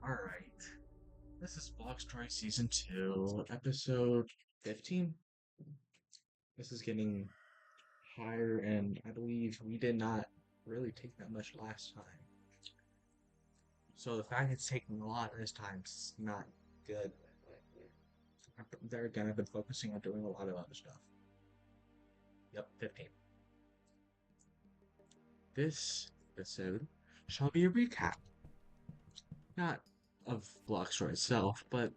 Alright. This is Block Story Season 2, Episode 15. This is getting higher, and I believe we did not really take that much last time. So the fact it's taking a lot this time is not good. There again, I've been focusing on doing a lot of other stuff. Yep, 15. This episode shall be a recap, not of Block Story itself, but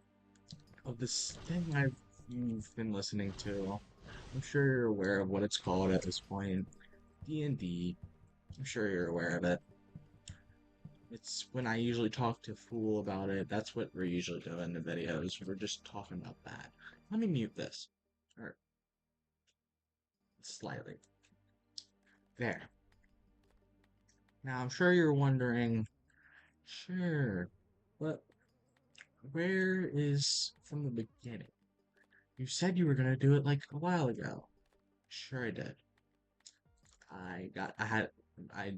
of this thing you've been listening to. I'm sure you're aware of what it's called at this point. D&D. I'm sure you're aware of it. It's when I usually talk to Fool about it. That's what we're usually doing in the videos. We're just talking about that. Let me mute this. Or slightly. There. Now I'm sure you're wondering, sure, but where is from the beginning? You said you were gonna do it like a while ago. Sure I did. I had, I,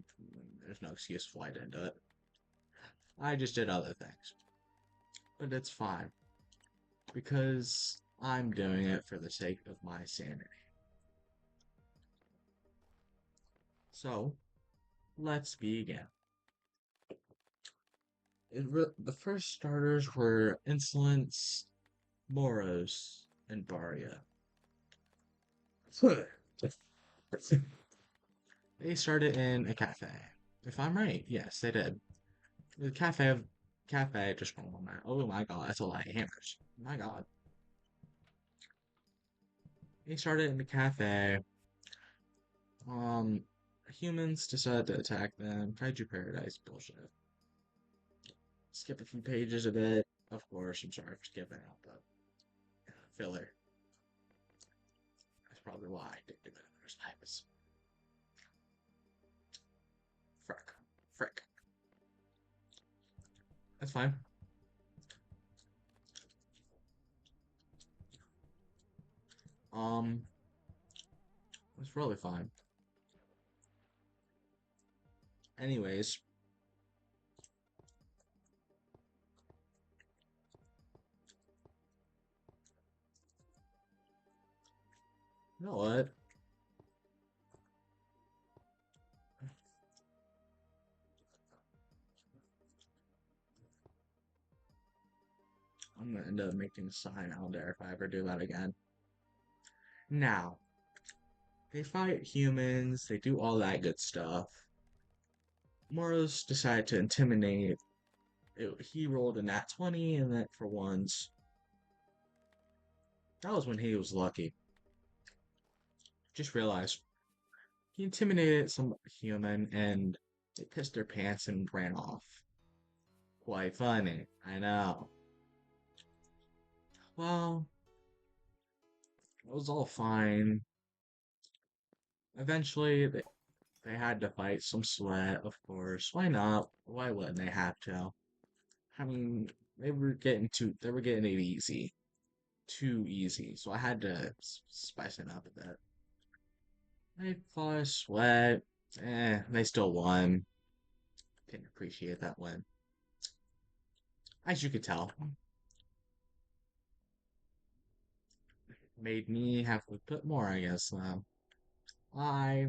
there's no excuse for why I didn't do it. I just did other things. But it's fine, because I'm doing it for the sake of my sanity. So, let's begin. The first starters were Insolence, Moros, and Baria. They started in a cafe. If I'm right, yes, they did. The cafe just oh my god, that's a lot of hammers. My god. They started in the cafe. Um, Humans decided to attack them. Kaiju Paradise bullshit. Skip a few pages of it. Of course, I'm sorry for skipping out the filler. That's probably why I didn't do it in the first place. Frick. Frick. That's fine. Um, it's really fine. Anyways, you know what? I'm gonna end up making a sign out there if I ever do that again. Now, they fight humans, they do all that good stuff. Moros decided to intimidate. He rolled a nat 20, and that for once, that was when he was lucky. Just realized he intimidated some human and they pissed their pants and ran off. Quite funny, I know. Well, it was all fine. Eventually, they had to fight some sweat, of course. Why not? Why wouldn't they have to? I mean, they were getting it easy. Too easy. So I had to spice it up a bit. They fought sweat. They still won. Didn't appreciate that win. As you could tell, made me have to put more, I guess. My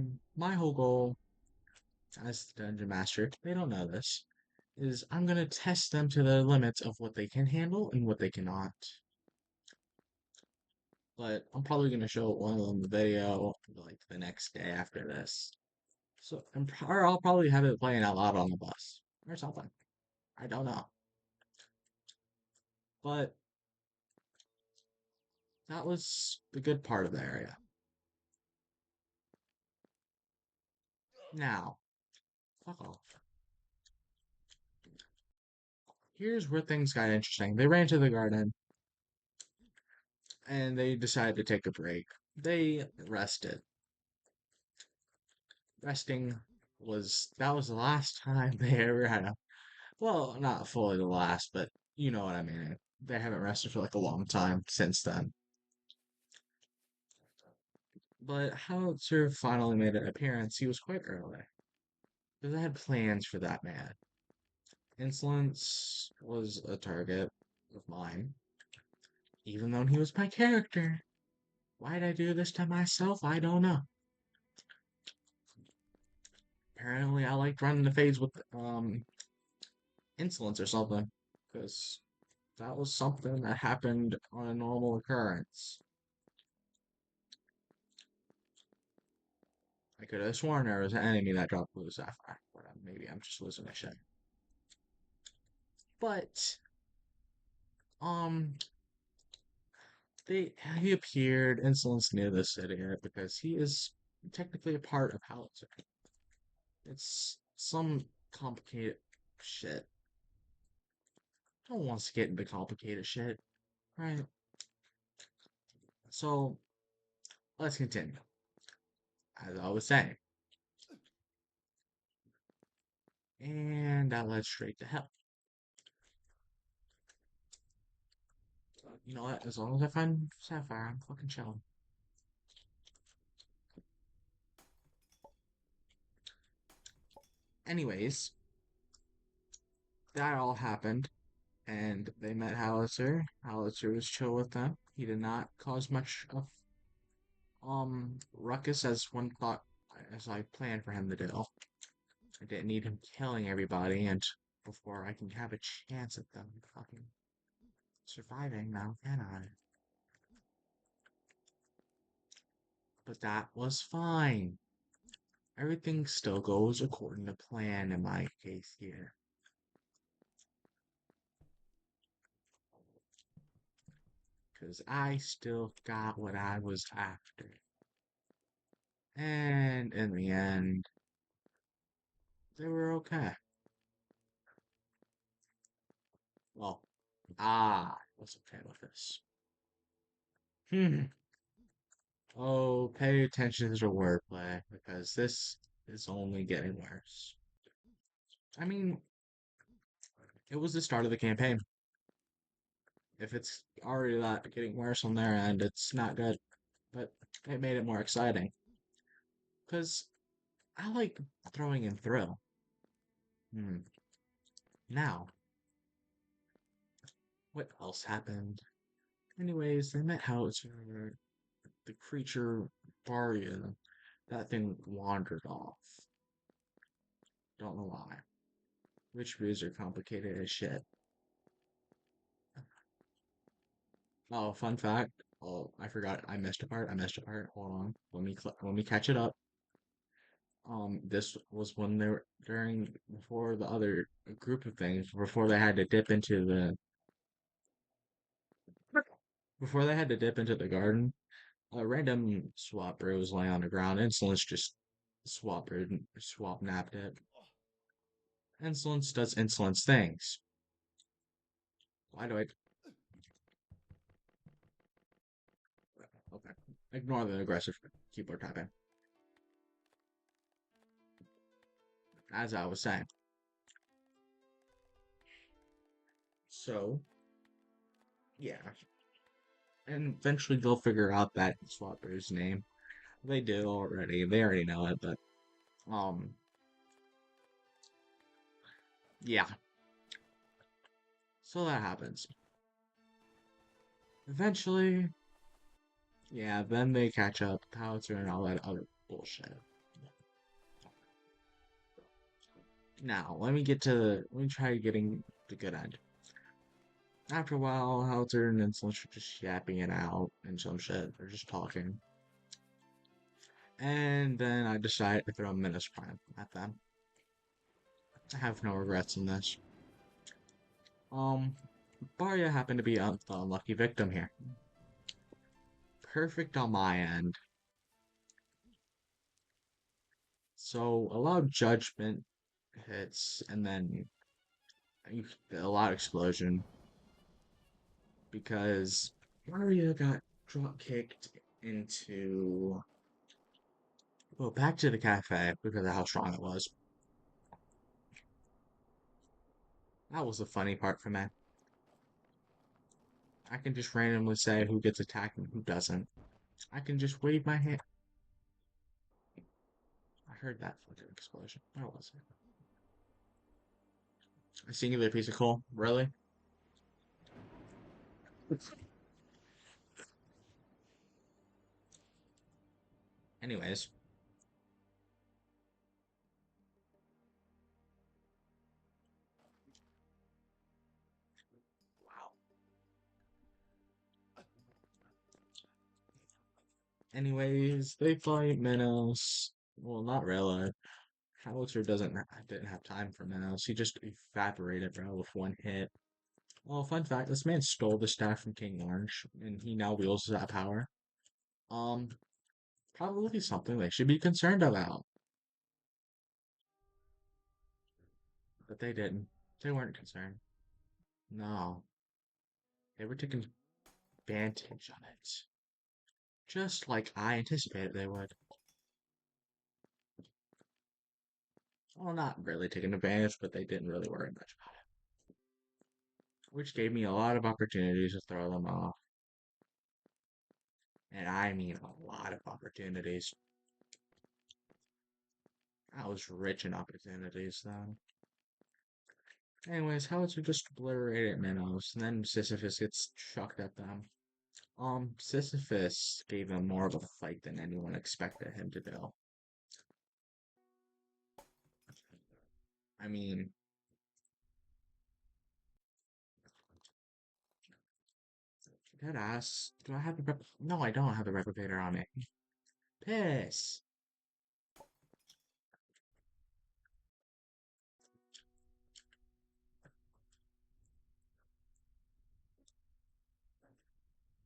whole goal as the dungeon master, they don't know this, is I'm gonna test them to the limits of what they can handle and what they cannot. But I'm probably gonna show one of them the video like the next day after this. So or I'll probably have it playing out loud on the bus or something. I don't know. But that was the good part of the area. Now, fuck off. Here's where things got interesting. They ran to the garden and they decided to take a break. They rested. Resting that was the last time they ever had a, well, not fully the last, but you know what I mean. They haven't rested for like a long time since then. But Howitzer finally made an appearance. He was quite early because I had plans for that man. Insolence was a target of mine, even though he was my character. Why'd I do this to myself? I don't know. Apparently, I liked running the fades with insolence or something, because that was something that happened on a normal occurrence. I could have sworn there was an enemy that dropped Blue Sapphire, but maybe I'm just losing my shit. But um, they he appeared. Insolence near the city because he is technically a part of Howitzer. It's some complicated shit. No one wants to get into complicated shit, right? So let's continue. As I was saying, and that led straight to hell. You know what? As long as I find Sapphire, I'm fucking chilling. Anyways, that all happened, and they met Howitzer. Howitzer was chill with them. He did not cause much of ruckus as one thought as I planned for him to do. I didn't need him killing everybody and before I can have a chance at them fucking surviving now, can I? But that was fine. Everything still goes according to plan in my case here. Because I still got what I was after. And in the end, they were okay. Well, I was okay with this. Hmm. Oh, pay attention to the wordplay because this is only getting worse. I mean, it was the start of the campaign. If it's already that getting worse on their end, it's not good. But it made it more exciting. Because I like throwing in thrill. Hmm. Now, what else happened? Anyways, they met Howitzer, the creature Varia. That thing wandered off. Don't know why. Witch brews are complicated as shit. Oh, fun fact. Oh, I forgot. I missed a part. I missed a part. Hold on. Let me catch it up. This was when they were during before the other group of things before they had to dip into the before they had to dip into the garden. A random swap brew was laying on the ground. Insolence just swap napped it. Insolence does insolence things. Why do I? Okay, ignore the aggressive keyboard tapping. As I was saying. So yeah, and eventually they'll figure out that swapper's name. They do already. They already know it, but um, yeah. So that happens. Eventually, yeah. Then they catch up, Howitzer and all that other bullshit. Now, let me try getting the good end. After a while, Howitzer and Insolence are just yapping it out and some shit. They're just talking. And then I decide to throw a Menace Prime at them. I have no regrets in this. Um, Barya happened to be the unlucky victim here. Perfect on my end. So a lot of judgment hits, and then a lot of explosion because Mario got drop kicked into well back to the cafe because of how strong it was. That was the funny part for me. I can just randomly say who gets attacked and who doesn't. I can just wave my hand. I heard that fucking explosion. Where was it? A singular piece of coal? Really? Anyways, wow. Anyways, they fight Minos. Well, not really. Howitzer didn't have time for Minos. He just evaporated, bro, with one hit. Well, fun fact, this man stole the staff from King Orange, and he now wields that power. Um, Probably something they should be concerned about. But they didn't. They weren't concerned. No. They were taking advantage of it. Just like I anticipated they would. Well, not really taking advantage, but they didn't really worry much about it. Which gave me a lot of opportunities to throw them off. And I mean a lot of opportunities. I was rich in opportunities then. Anyways, Howitzer just obliterated Minos, and then Sisyphus gets chucked at them. Sisyphus gave him more of a fight than anyone expected him to do. I mean, dead ass. Do I have the No, I don't have the replicator on me. Piss.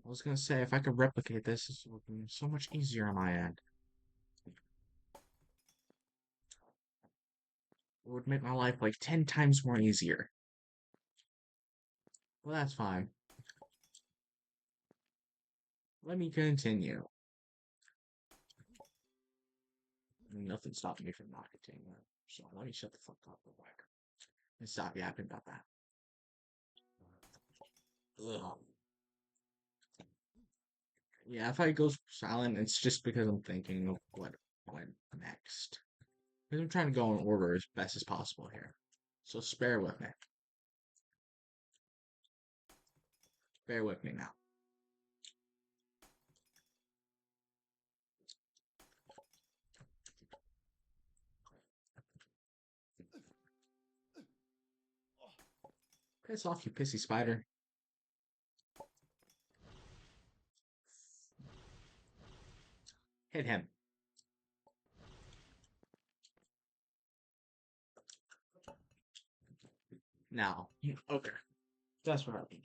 I was gonna say if I could replicate this, this would be so much easier on my end. It would make my life like 10 times more easier. Well, that's fine. Let me continue. Nothing stopped me from not continuing. So let me shut the fuck up real quick and stop yapping about that. Ugh. Yeah, if I go silent, it's just because I'm thinking of what went next. Because I'm trying to go in order as best as possible here. So spare with me. Bear with me now. Piss off, you pissy spider. Hit him. Now. Okay. That's what I mean.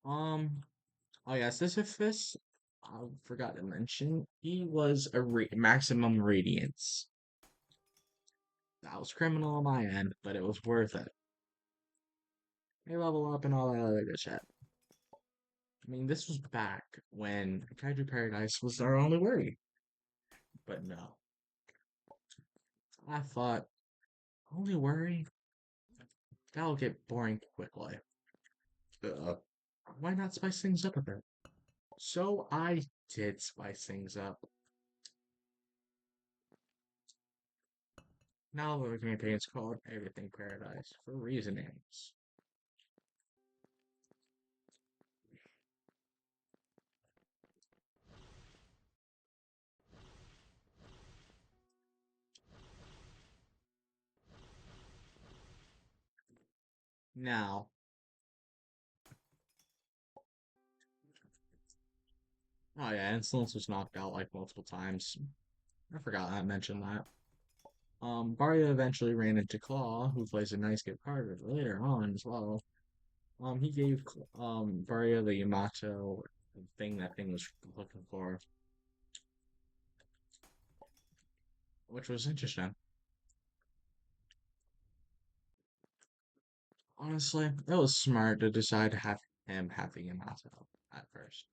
Um, oh yeah, Sisyphus, I forgot to mention, he was a maximum radiance. That was criminal on my end, but it was worth it. They level up and all that other good shit. I mean, this was back when Kaiju Paradise was our only worry. But no. I thought, only worry? That'll get boring quickly. Why not spice things up a bit? So I did spice things up. Now the campaign is called Everything Paradise for reasonings. Now, oh yeah, Insolence was knocked out like multiple times. I forgot I mentioned that. Barya eventually ran into Claw, who plays a nice good part of it later on as well. He gave Barya the Yamato thing that thing was looking for, which was interesting. Honestly, it was smart to decide to have him have the Yamato at first.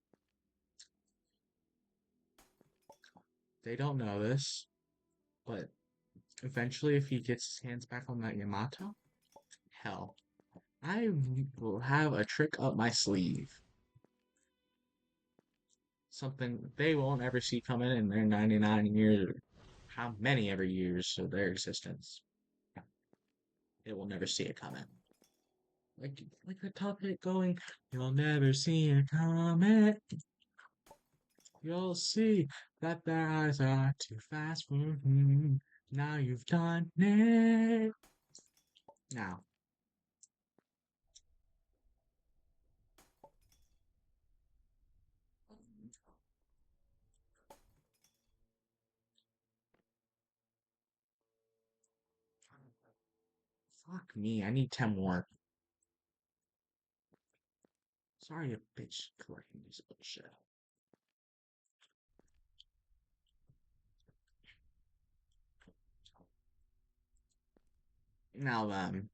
They don't know this, but eventually, if he gets his hands back on that Yamato, hell, I will have a trick up my sleeve. Something they won't ever see coming in their 99 years, how many ever years of their existence. It will never see it coming. Like the top hit going, you'll never see it coming. You'll see that their eyes are too fast for him. Now you've done it. Now, fuck me. I need 10 more. Sorry, a bitch collecting this bullshit. Now then,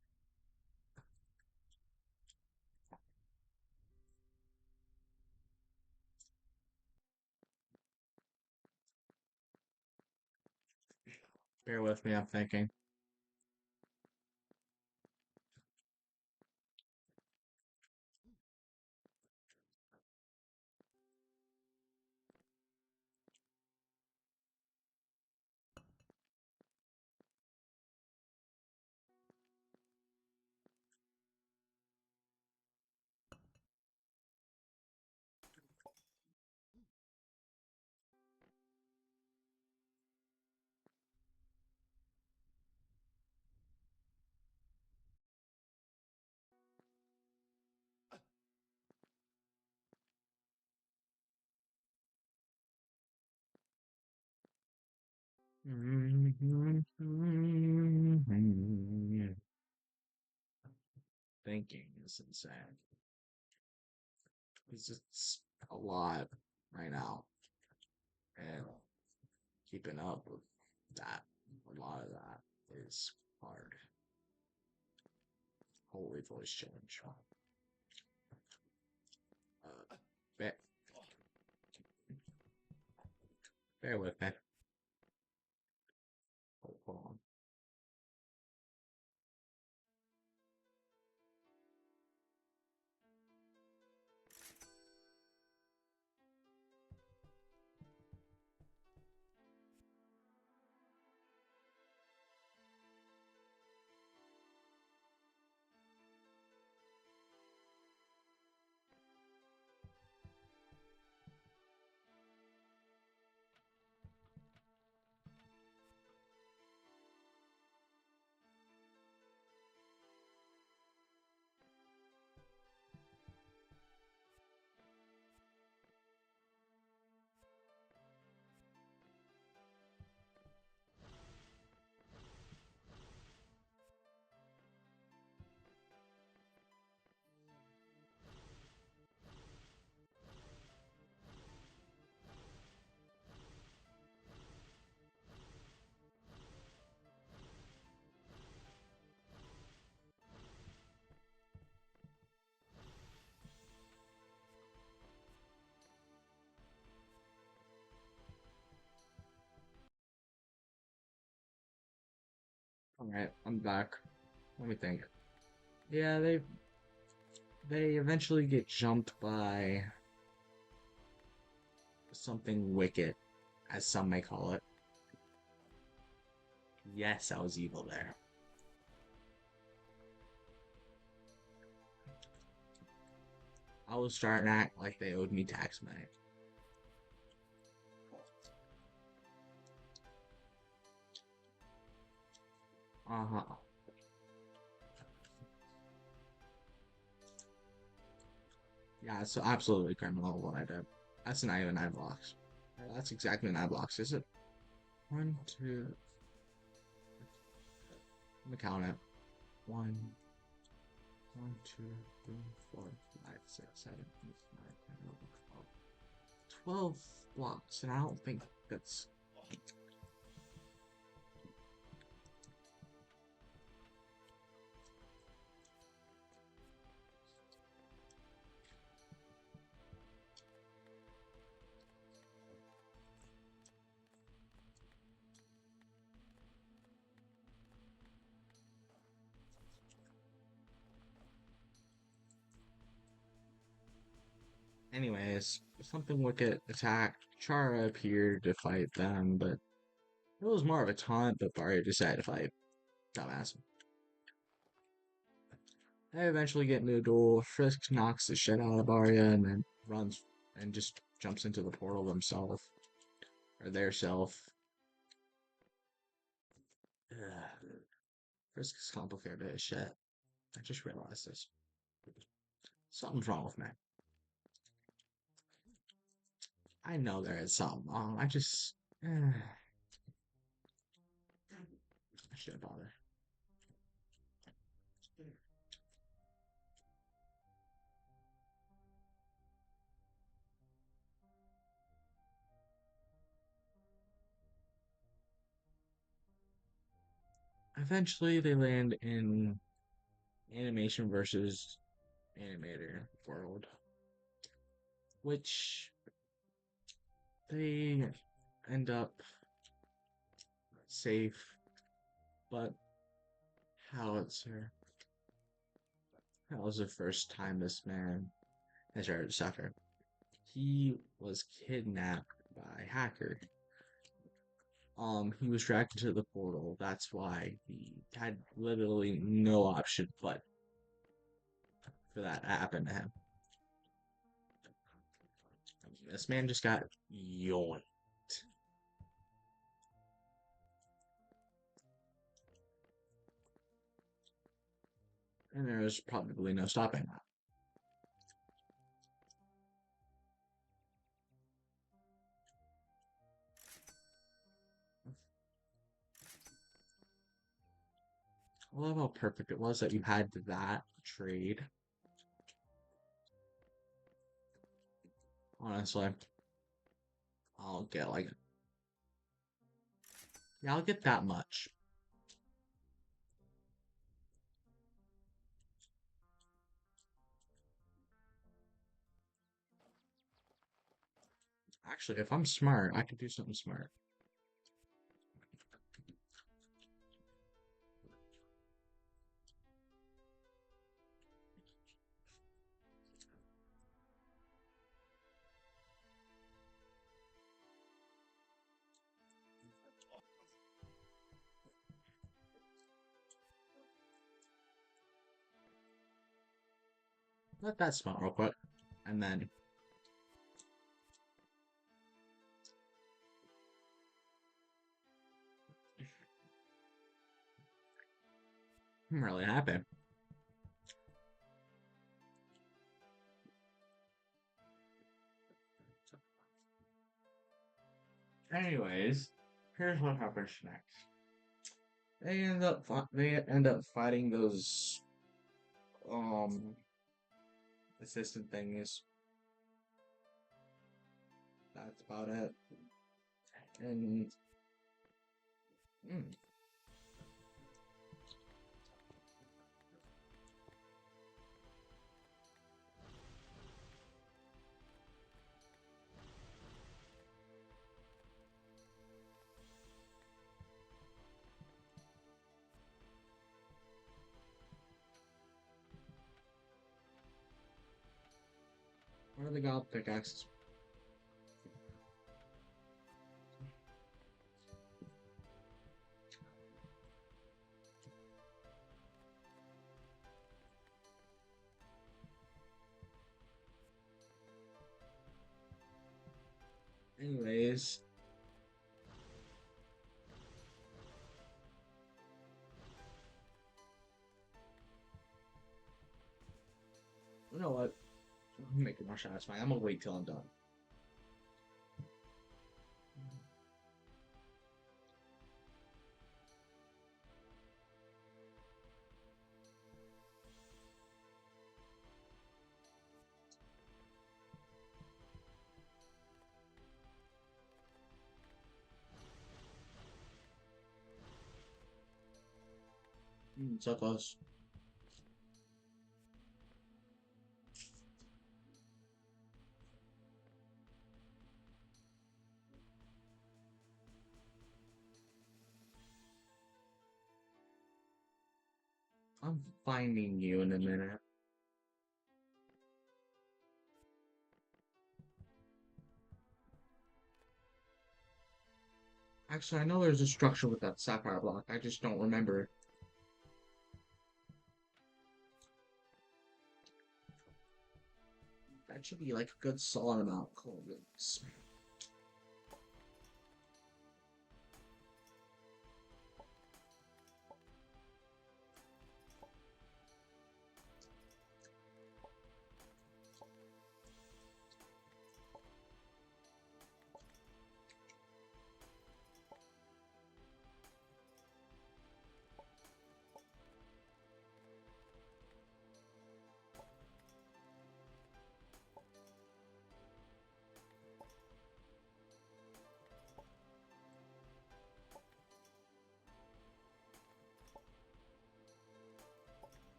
bear with me. I'm thinking. Thinking is insane. It's just a lot right now. And keeping up with that, a lot of that is hard. Holy voice change. Bear, bear with me. Hold on. Alright, I'm back. Let me think. Yeah, they eventually get jumped by something wicked, as some may call it. Yes, I was evil there. I was starting to act like they owed me tax money. Uh-huh. Yeah, it's absolutely criminal what I did. That's not even 9 blocks. That's exactly 9 blocks, is it? One, two. Let me count it. One, one, two, three, four, five, six, seven, eight, nine, 10, 11, 12. 12 blocks, and I don't think that's. Anyways, something wicked attacked. Chara appeared to fight them, but it was more of a taunt, but Barry decided to fight. Dumbass. They eventually get into a duel. Frisk knocks the shit out of Arya and then runs and just jumps into the portal himself. Or their self. Ugh. Frisk is complicated as shit. I just realized this. Something's wrong with me. I know there is something wrong. I shouldn't bother. Eventually, they land in animation versus animator world, which they end up safe, but Howitzer, that was the first time this man has started to suffer. He was kidnapped by a hacker. He was dragged into the portal. That's why he had literally no option but for that to happen to him. This man just got yoinked. And there's probably no stopping that. I love how perfect it was that you had that trade. Honestly, I'll get like, yeah, I'll get that much. Actually, if I'm smart, I could do something smart. Let that smell real quick. And then, I'm really happy. Anyways, here's what happens next. They end up fighting those um assistant thingies. That's about it. And mm, where are the goblin pickaxes? Anyways, you know what? I'm making more shots. Fine. I'm gonna wait till I'm done. So close. I'm finding you in a minute. Actually, I know there's a structure with that sapphire block. I just don't remember. That should be like a good solid amount of coordinates.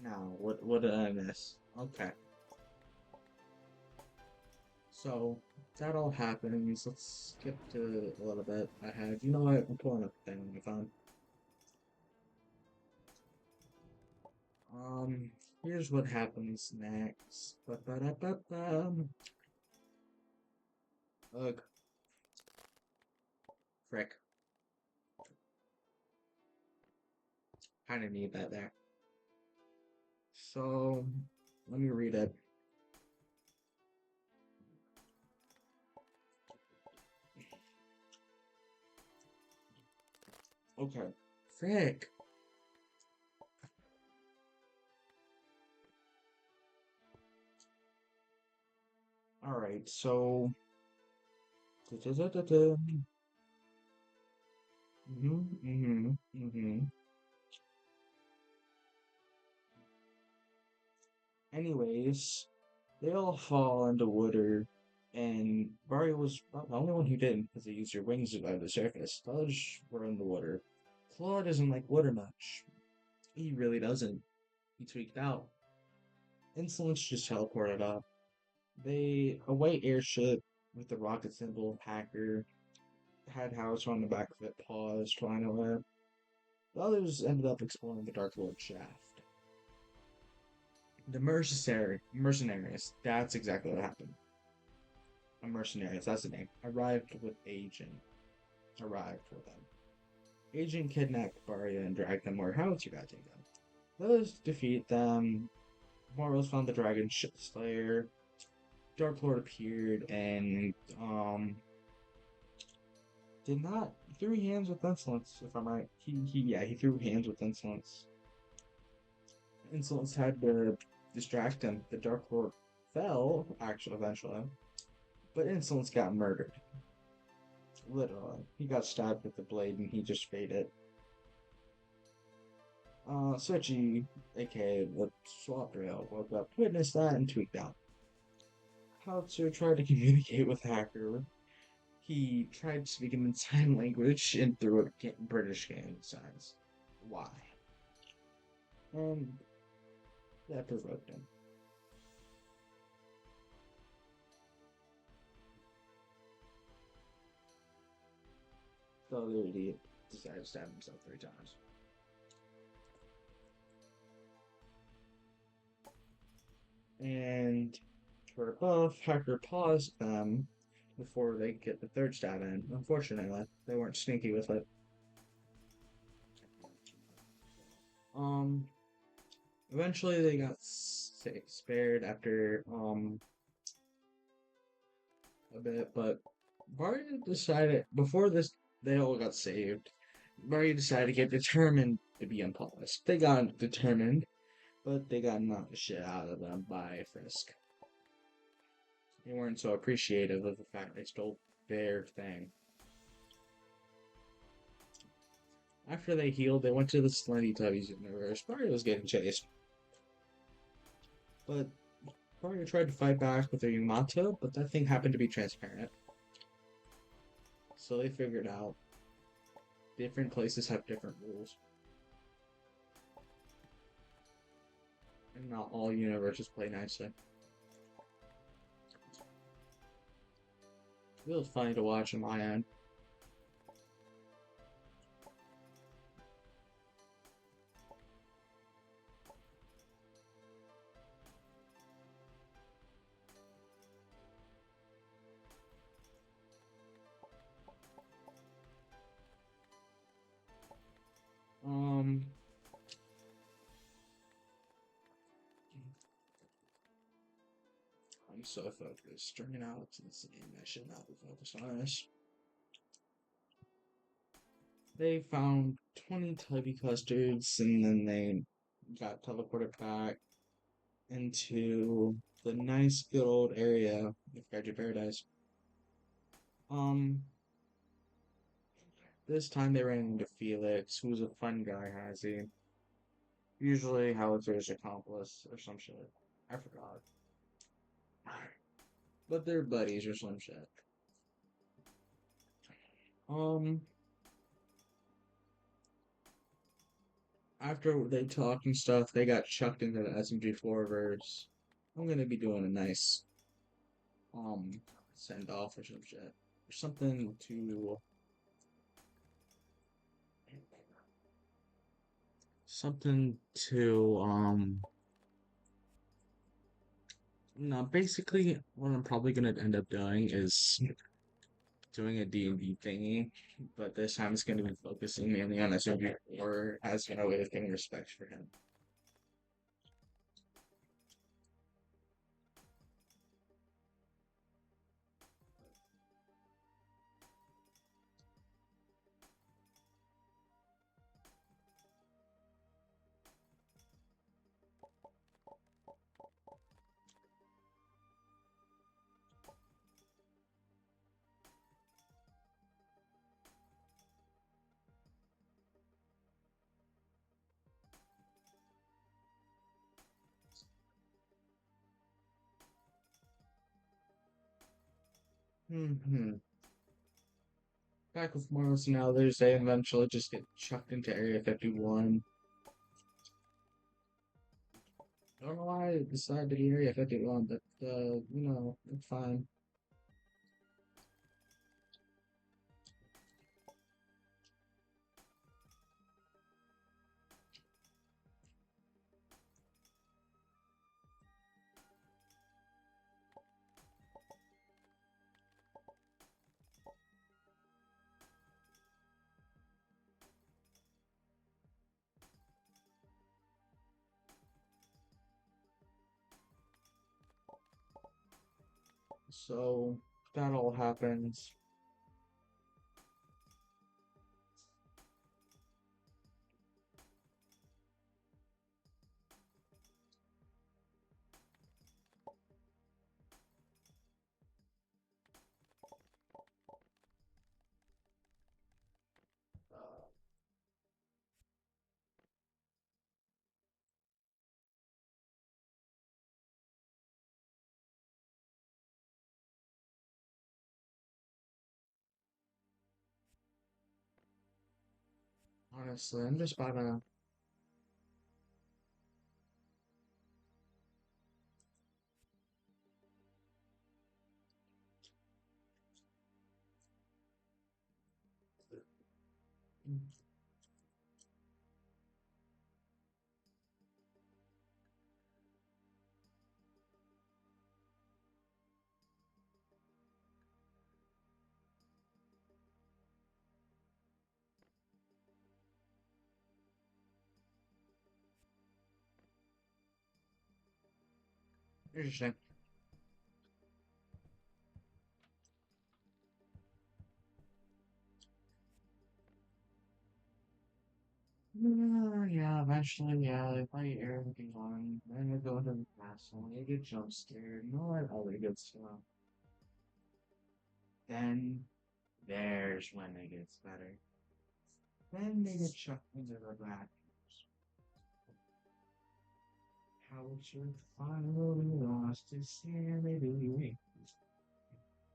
Now, what did I miss? Okay, so that all happens. Let's skip to a little bit ahead. You know what? I'm pulling up the thing on my phone. Um, Here's what happens next. Ba-ba-da-ba-bum. Ugh, frick. Kind of need that there. So, let me read it. Okay. Frick. Alright, so. Da-da-da-da-da. Anyways, they all fall into water, and Mario was well, the only one who didn't because he used your wings to dive the surface. The others were in the water. Claude doesn't like water much. He really doesn't. He tweaked out. Insolence just teleported up. A white airship with the rocket symbol, Hacker, had Howitzer on the back of it, paused, flying away. The others ended up exploring the Dark Lord shaft. The mercenaries, that's exactly what happened. A mercenaries, that's the name, arrived with Agent. Arrived with them. Agent kidnapped Baria and dragged them where Howitzer got taken. Those defeat them. Morals found the dragon Slayer. Dark Lord appeared and did not threw hands with insolence, if I'm right. He threw hands with insolence. Insolence had to distract him. The Dark Lord fell, actually, eventually, but Insolence got murdered. Literally, he got stabbed with the blade, and he just faded. Sochi, aka the Swap Rail, woke up, witnessed that, and tweaked out. Howitzer tried to communicate with Hacker. He tried speaking in sign language and threw a British gang signs. Why? And that provoked him. So the idiot decided to stab himself 3 times. And for a buff, Hacker paused them before they get the third stab in. Unfortunately, they weren't sneaky with it. Um, Eventually they got spared after a bit, but Barty decided before this they all got saved. Barty decided to get determined to be unpolished. They got determined, but they got knocked the shit out of them by Frisk. They weren't so appreciative of the fact they stole their thing. After they healed, they went to the Slendytubbies universe. Mario was getting chased. But Mario tried to fight back with their Yamato, but that thing happened to be transparent. So they figured out different places have different rules. And not all universes play nicely. It was funny to watch on my end. Um, so focused. Turn it out to the same. I should not be focused on this. They found 20 tubby custards and then they got teleported back into the nice good old area of Gadget Paradise. Um, this time they ran into Felix, who's a fun guy, has he? Usually Halitzer's accomplice or some shit. I forgot. But they're buddies or some shit. Um, after they talked and stuff, they got chucked into the SMG4 verse. I'm gonna be doing a nice send off or some shit. Or something to no, basically what I'm probably gonna end up doing is doing a D&D thingy, but this time it's gonna be focusing mainly on SMG4 as a way of getting respect for him. Hmm. Back with Mars and others, they eventually just get chucked into Area 51. I don't know why I decided to be Area 51, but, it's fine. So, that all happens. Honestly, I'm just about to. Interesting. Yeah, eventually, yeah, they fight everything on. Then they go to the castle, they get jump scared, no one other gets to them. Then there's when it gets better. Then they get chucked into the black. How should finally lost his sanity?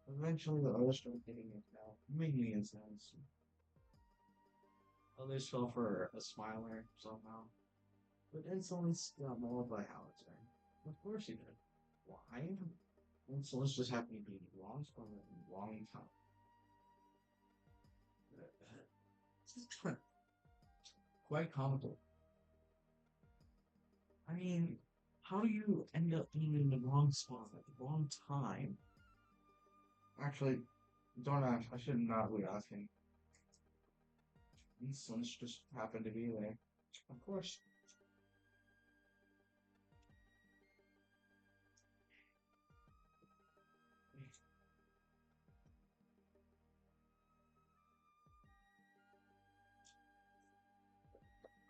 Eventually, the others start getting it now, mainly in sense. Others fell for a smiler somehow, but Insolence got mauled by Howitzer. Of course he did. Why? Insolence just happened to be wrong for a long time. Quite comical. I mean, how do you end up being in the wrong spot at the wrong time? Actually, don't ask. I should not be asking. Insolence just happened to be there. Of course.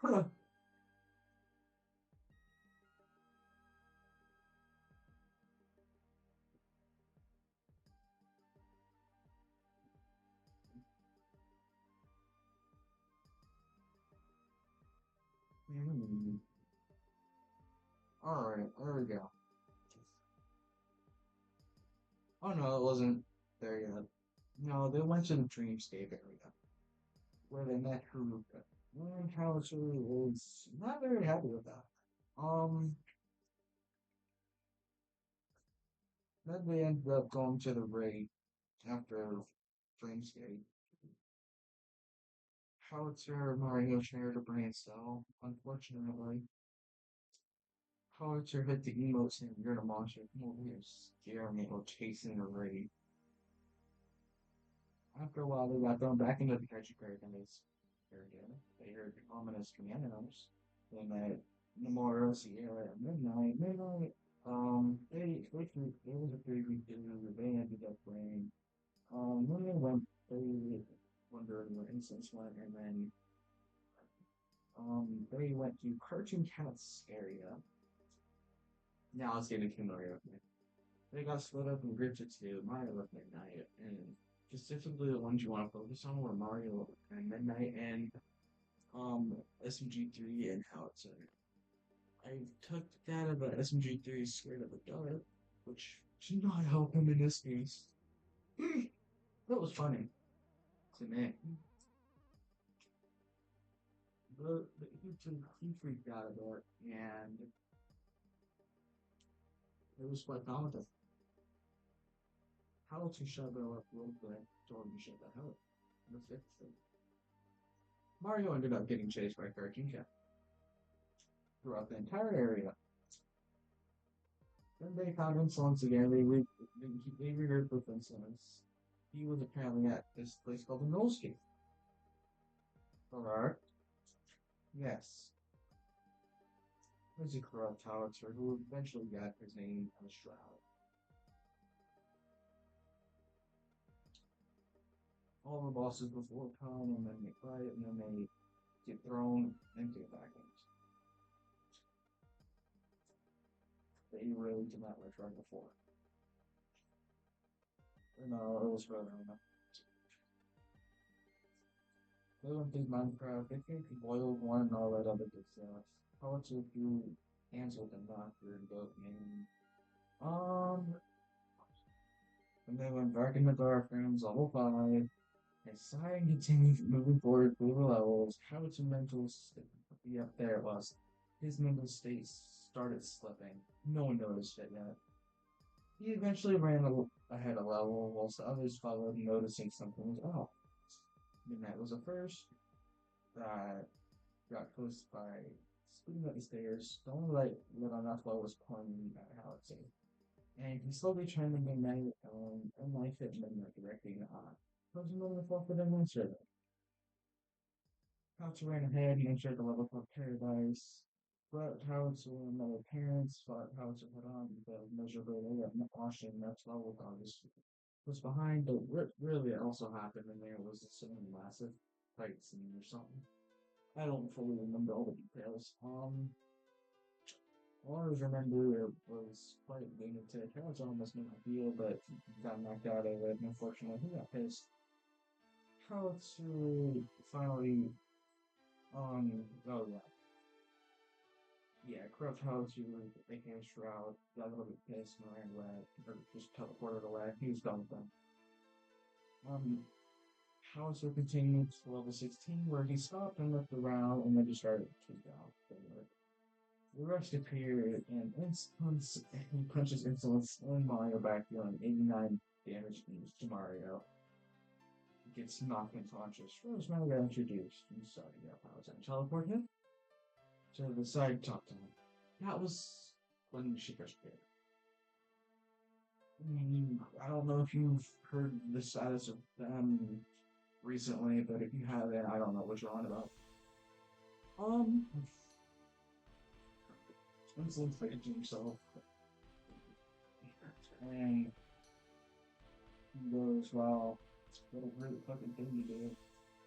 Hmm. All right, there we go. Oh no, it wasn't there yet. No, they went to the Dreamscape area where they met Haruka. And Howitzer was not very happy with that. Um, then they ended up going to the raid after Dreamscape. Howitzer Mario shared a brain cell. Unfortunately, Howitzer hit the emote saying you're the monster. Come over here, scare me while chasing the raid. After a while, they got thrown back into the Pikachu Paradise area. They heard ominous commandos. They met Nomura, Sierra, at midnight. Midnight, it was a 3v2. They ended up winning. When they wondered where Instance went, and then, they went to Cartoon Cat's area. Now let's get into Mario. They got split up in groups of two. Mario left Midnight, and specifically the ones you want to focus on were Mario and Midnight and SMG3 and Howitzer. I took data about SMG3 scared of the dark, which did not help him in this case. That was funny to me. He freaked out about it, and it was quite comical. Howitzer shut it up real quick, told him to shut the hell up. The fifth thing. Mario ended up getting chased by Cartoon Cat throughout the entire area. Then they found insolence again. They regrouped with insolence. He was apparently at this place called the Nolscape. Correct? Yes. There's a corrupt Howitzer who eventually got his name on the shroud. All the bosses before come and then they fight and then they get thrown into the vacuums. They really did not return before. No, it was rather enough. They don't think Minecraft, they think boiled one and all that other good stuff. Howitzer who answered the doctor and goat name. Um, and then went back in the dark rooms, level 5. And Siren continued moving forward through the levels. Howard's mental state, yep, there it was. His mental state started slipping. No one noticed it yet. He eventually ran ahead a level, whilst the others followed, noticing something was off. Midnight was the first that got close by speeding up the stairs. The only light lit on that floor was pointing at Howard. And he slowly turned to Midnight, and life hit Midnight directly in the eye. It was another fall for them answer. Howitzer ran ahead and entered the level called Paradise. But Howitzer and other parents fought Howitzer put on the miserable way of washing next level August was behind, but what really also happened in there was some massive fight scene or something. I don't fully remember all the details. All I remember it was quite lunatic. I was almost no idea, but got knocked out of it, and unfortunately he got pissed. Howitzer finally oh yeah, Corrupt Howitzer making a shroud, got a little bit pissed and ran away, or just teleported away. He was done with them. Um, Howitzer continued to level 16, where he stopped and looked around and then just started to go. The rest appeared, and instance, he punches Insolence and Mario back, dealing 89 damage each to Mario. He gets knocked unconscious. Rosemary got introduced. I'm sorry, yeah, I was going to teleport him to the side top time. That was when she first appeared. I don't know if you've heard the status of them recently, but if you haven't, I don't know what you're on about. Um, Insolence played himself, and he goes, "Wow, what a great fucking thing you did.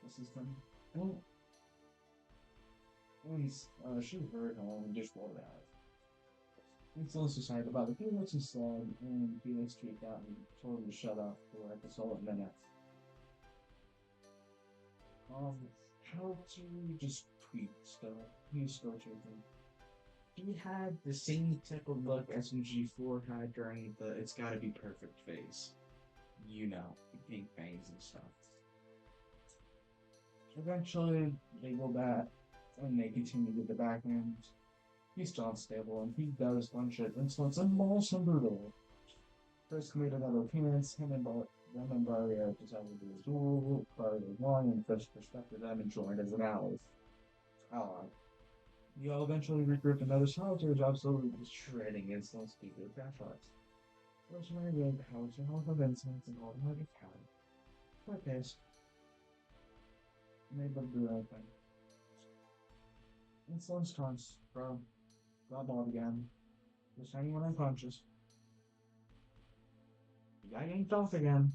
This is fun." Well, And she heard home and just rolled out. And Phyllis decided about it. Felix he said, and Felix freaked out and told him to shut up for like a solid minute. Um, how to just tweet stuff. He's still tweeting. He had the same type of look SMG4 had during the It's Gotta Be Perfect phase. You know, the pink fangs and stuff. Eventually, they go back and they continue with the background. He's still unstable and he does bunch of insults and balls and brutal. First made another appearance, him and Barrier decided to do a duel. Barrier won and first respected them and joined as an ally. You all eventually regrouped another solitaire job, slowly shredding insults due to crash outs. Rosemary gained powers and health of insults and automatic power. Quite pissed. Made them do anything. Insolence taunts, bro. Got ball again. Just anyone unconscious. You got yanked off again.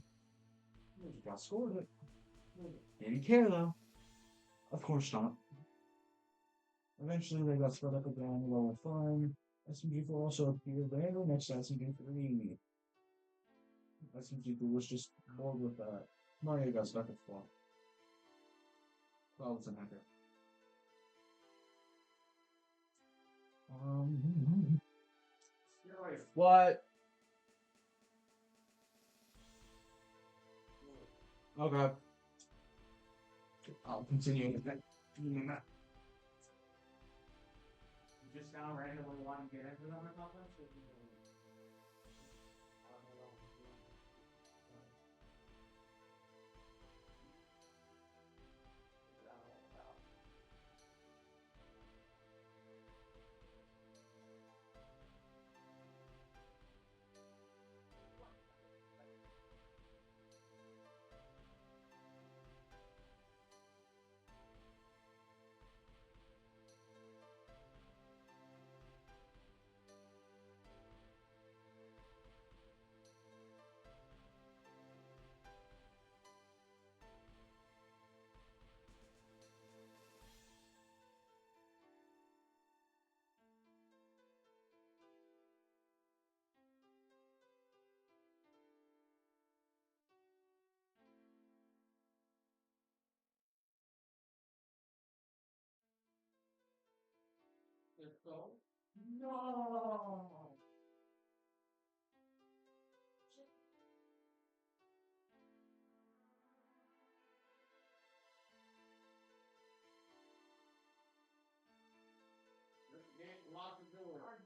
You got scored it. Didn't care though. Of course not. Eventually they got split up again, low and fun. SMG4 also appeared later next to SMG3. SMG3 was just bored with that. Mario got stuck at 4. Well, it's an hacker. You're right. What? Okay. I'll continue with that. You just now randomly want to get into them or something? No. Lock the door.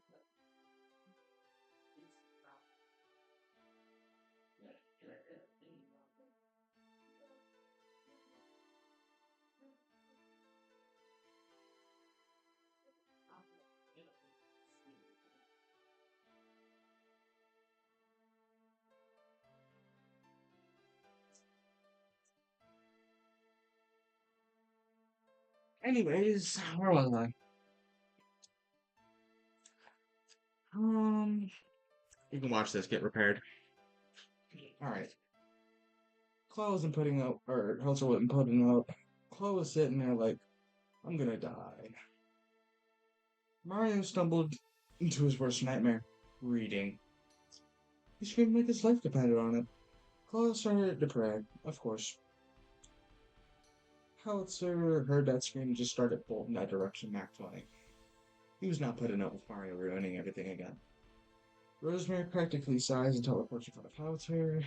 Anyways, where was I? Um, you can watch this get repaired. All right. Chloe wasn't putting out, or Helter wasn't putting out. Chloe was sitting there like, I'm gonna die. Mario stumbled into his worst nightmare, reading. He screamed like his life depended on it. Chloe started to pray, of course. Helter heard that scream and just started bolting that direction, Mac 20. He was not putting up with Mario ruining everything again. Rosemary practically sighs and teleports in front of Helter.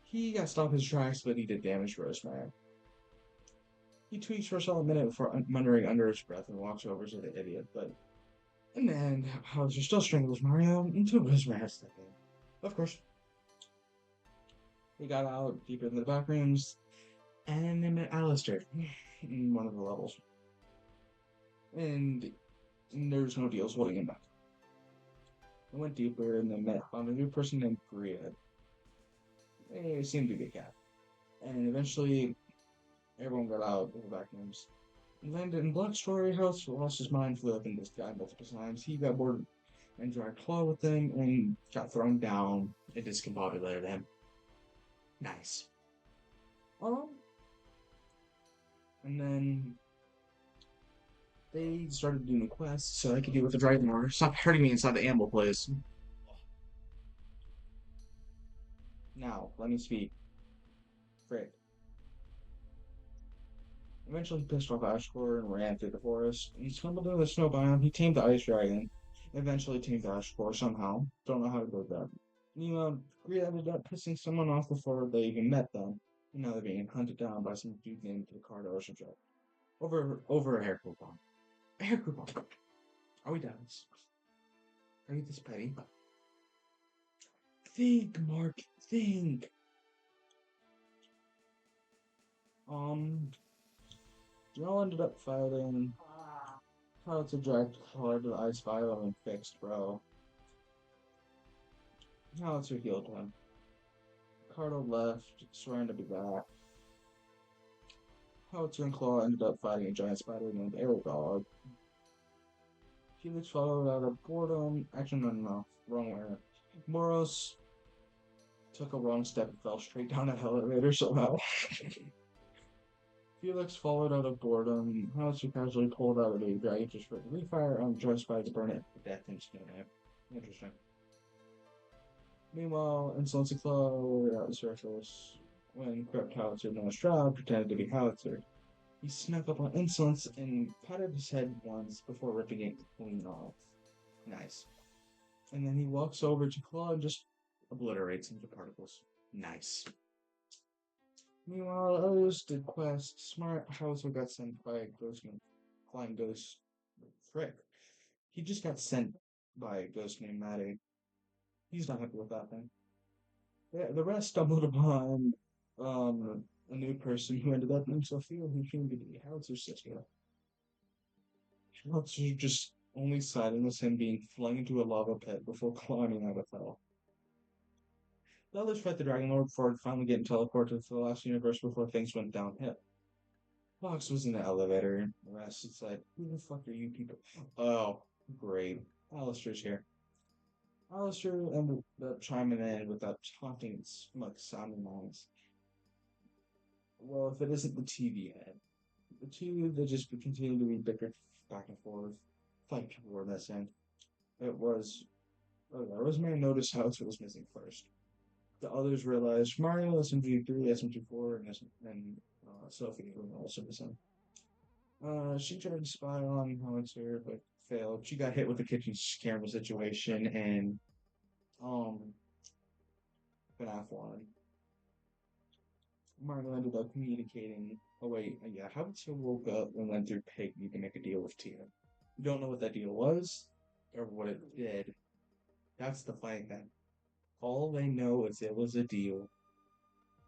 He got stopped his tracks, but he did damage Rosemary. He tweaks for a solid minute before muttering under his breath and walks over to the idiot, but in the end, Hauser still strangles Mario until Rosemary has to step in. Of course. He got out deeper in the back rooms, and they met Alistair in one of the levels. And there was no deals holding him back. They went deeper and then found a new person named Korea. They seemed to be a cat. And eventually, everyone got out of the back rooms. Landed in Blood Story House, lost his mind, flew up in this guy multiple times. He got bored and dragged Claw with him and got thrown down. It discombobulated him. Nice. Um, and then They started doing quests so I could deal with the Dragon Lord. Stop hurting me inside the amble place. Now, let me speak. Frick. Eventually he pissed off Ashkor and ran through the forest. He stumbled into the snow biome. He tamed the ice dragon. Eventually tamed Ashkor somehow. Don't know how to do that. Meanwhile, Greer ended up pissing someone off before they even met them. And now they're being hunted down by some dude named Ricardo Ocean Joe. Over a hair coupon. A hair coupon. Are we done? Are you this petty? Think, Mark. Think. Um, Y'all ended up fighting. How to direct color to the ice biome and fixed, bro. How it's healed him. Ricardo left, swearing to be back. Howitzer and Claw ended up fighting a giant spider named Aerodog. Felix followed out of boredom. Actually, no, wrong way. Moros took a wrong step and fell straight down an elevator somehow. Felix followed out of boredom. Howitzer casually pulled out a baby dragon just for the refire on Joy Spider to burn it to death instantly. Interesting. Meanwhile, Insolence and Claw were out the surface when corrupt Howitzer, known as Shroud, pretended to be Howitzer. He snuck up on Insolence and patted his head once before ripping it clean off. Nice. And then he walks over to Claw and just obliterates him to particles. Nice. Meanwhile, others did quests. Smart Hauser got sent by a ghostman. Flying Ghost. Frick. He just got sent by a ghost named Maddie. He's not happy with that thing. The rest stumbled upon a new person who ended up named Sophia, who came to be Hauser's sister. Hauser just only siding with him being flung into a lava pit before climbing out of hell. The others fight the Dragon Lord before finally getting teleported to the last universe before things went downhill. Fox was in the elevator. The rest is like, who the fuck are you people? Oh, great. Alistair's here. Alistair ended up chiming in with that taunting, smug sounding noise. Well, if it isn't the TV head, the two they just continue to be bickered back and forth, fight people were missing. It was Rosemary noticed Hauser was missing first. The others realized Mario, SMG3, SMG4, and Sophie were also missing. She tried to spy on Howitzer, but failed. She got hit with the kitchen camera situation and um FNAF 1. Mario ended up communicating. Oh wait, yeah, Howitzer woke up and went through Piggy to make a deal with Tia. You don't know what that deal was or what it did. That's the funny thing. All they know is it was a deal,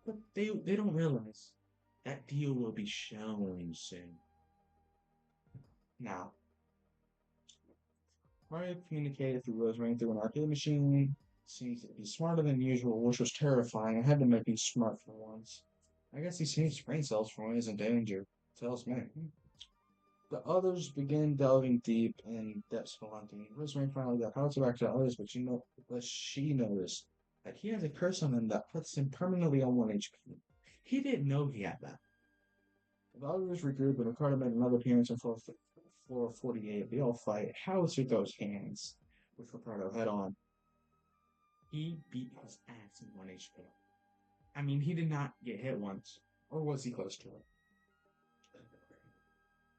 but they don't realize that deal will be shown soon. Now, Mario communicated through Rosemary through an arcade machine. Seems to be smarter than usual, which was terrifying. I had to make him smart for once. I guess he saves brain cells for when he's in danger. Tells me. The others begin delving deep in depth spelunking. Rosemary finally got how to back to the others, but she noticed that he has a curse on him that puts him permanently on 1 HP. He didn't know he had that. The others regroup, and Ricardo made another appearance on floor 48. They all fight. Howitzer those hands, with Ricardo head on. He beat his ass in 1 HP. I mean, he did not get hit once, or was he close to it?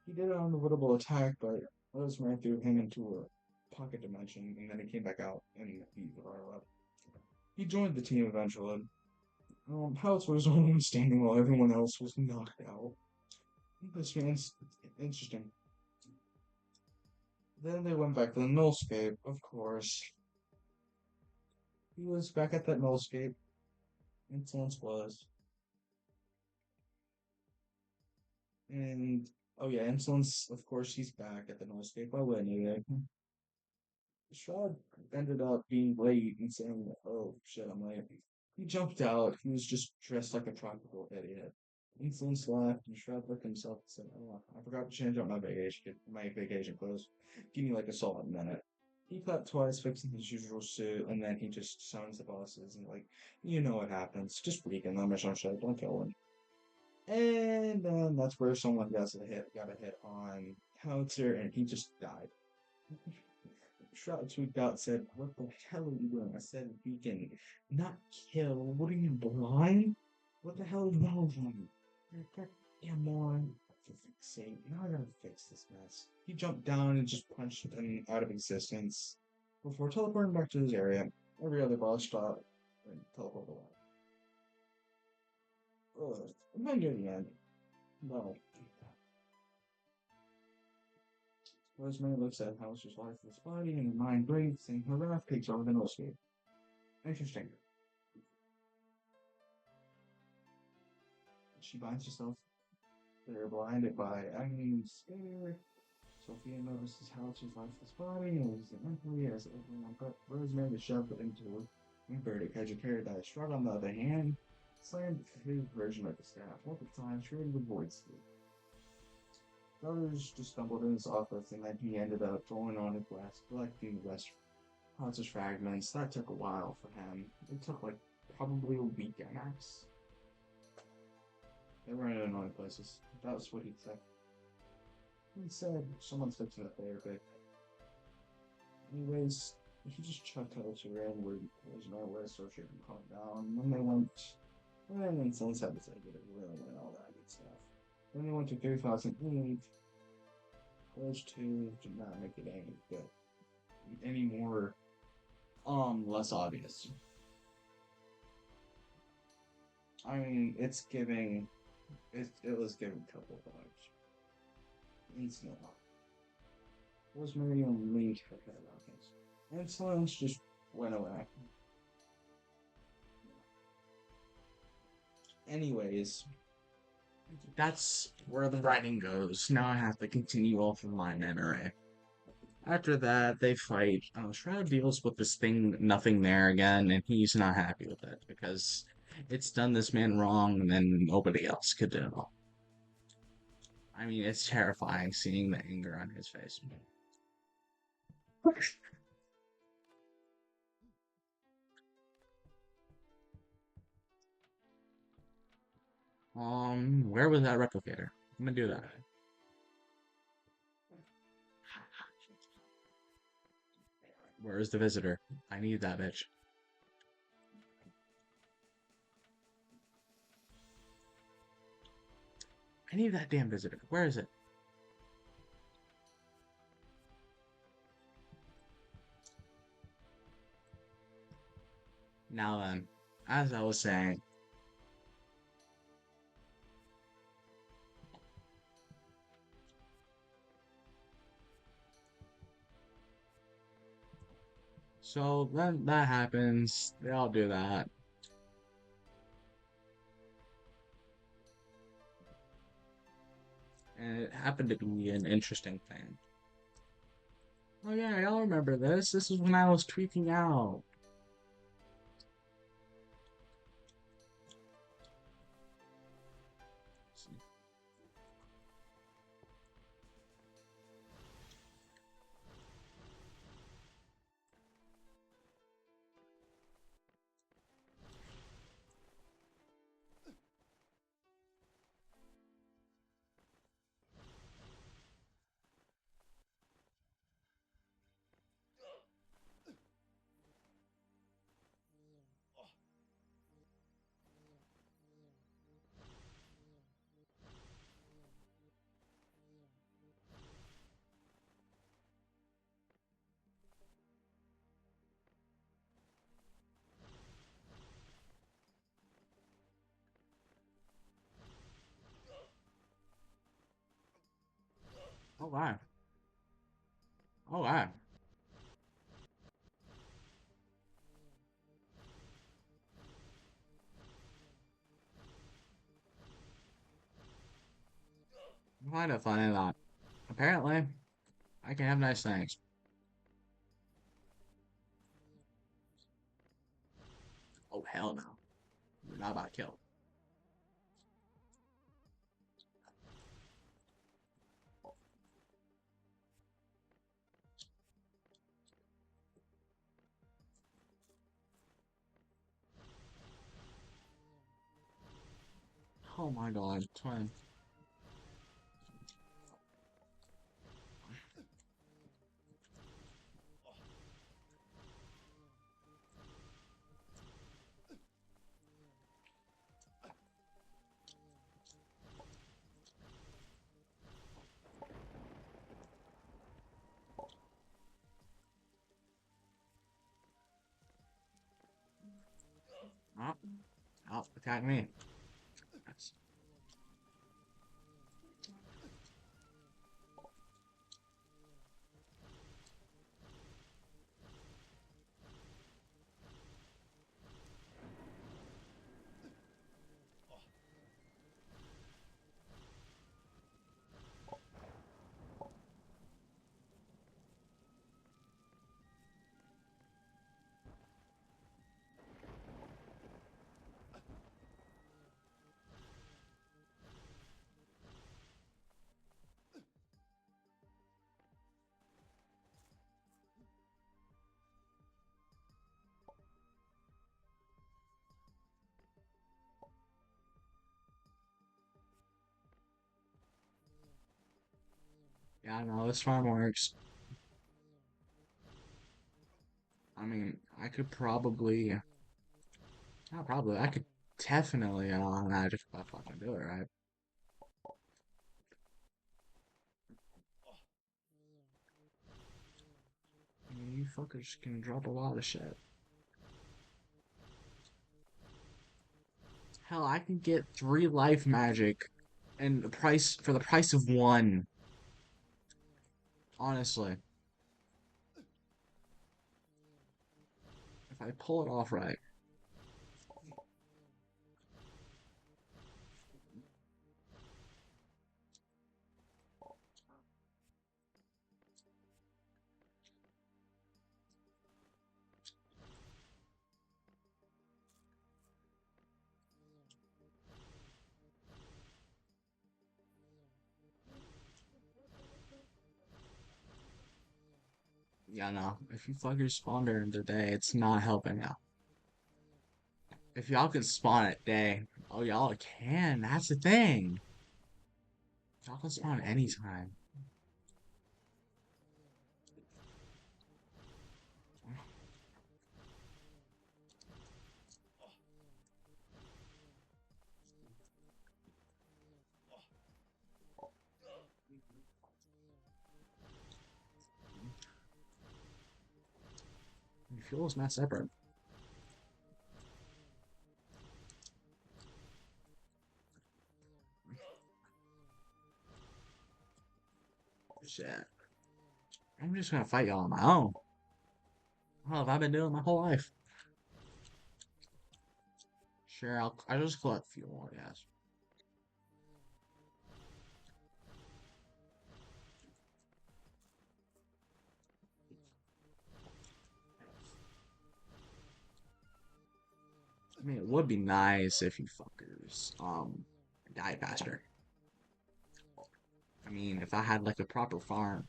He did an unavoidable attack, but others ran through him into a pocket dimension, and then he came back out and beat Ricardo up. He joined the team eventually. Howitzer was only standing while everyone else was knocked out. This man's interesting. Then they went back to the nullscape, of course. He was back at that nullscape. Insolence was. And, oh yeah, Insolence, of course, he's back at the nullscape. Why wouldn't he? Shroud ended up being late and saying, oh shit, I'm late. He jumped out. He was just dressed like a tropical idiot. Insolence laughed and Shroud looked at himself and said, oh, I forgot to change out my vacation clothes. Give me like a solid minute. He clapped twice, fixing his usual suit, and then he just summons the bosses and like, you know what happens. Just weaken them or some shit. Don't kill them. And then that's where someone got a hit on howitzer, and he just died. Shroud tweaked out, said, "What the hell are you doing?" I said, "Beacon, not kill. What are you, blind? What the hell is wrong with you? Come on. For fuck's sake, now I gotta fix this mess." He jumped down and just punched him out of existence before teleporting back to his area. Every other boss stopped and teleported away. Ugh, I'm not near the end. No. Rosemary looks at Hauser's lifeless body and her mind breaks, and her wrath takes over the escape. Interesting. She finds herself there blinded by agony and despair. Sophia notices Hauser's lifeless body and loses it mentally as everyone but Rosemary to shove it into inverted edge of paradise. Strahd, on the other hand, slammed his version of the staff multiple times, trying to avoid sleep. Brothers just stumbled in his office, and then he ended up going on his quest, collecting the rest Hans's fragments. That took a while for him. It took like probably a week at max. They were in annoying places. That was what he said. He said someone's fixing it there, but anyways, he just chucked Hauser in where there's no way so she can calm down. Then they went, and then someone said to say get a room and all that good stuff. Then they went to 3008. Those two did not make it any good, any more less obvious. I mean, it was giving a couple of vibes. It's not. Rosemary only leaned her head on his, and silence just went away. Anyways, that's where the writing goes. Now I have to continue off of my memory. After that, they fight. Shroud deals with this thing, nothing there again, and he's not happy with it because it's done this man wrong and nobody else could do. I mean, it's terrifying seeing the anger on his face. Where was that replicator? I'm gonna do that. Where is the visitor? I need that bitch. I need that damn visitor. Where is it? Now then, as I was saying, so then that happens. They all do that. And it happened to be an interesting thing. Oh yeah, I all remember this. This is when I was tweaking out. Oh wow. Oh wow. I find it funny that apparently I can have nice things. Oh hell no. You're not about to kill. Oh my god, twin. Attack me. That's- Yeah, I know this farm works. I mean, I could probably, not probably, I could definitely magic if I fucking do it right. I mean, you fuckers can drop a lot of shit. Hell, I can get 3 life magic and the price for the price of one. Honestly, if I pull it off right. Yeah, no. If you fuckers spawn during the day, it's not helping out. If y'all can spawn at day, oh y'all can. That's the thing. Y'all can spawn anytime. Fuel is not separate. Shit. I'm just gonna fight y'all on my own. What have I been doing my whole life? Sure, I'll just collect fuel, I guess. I mean, it would be nice if you fuckers died faster. I mean, if I had like a proper farm.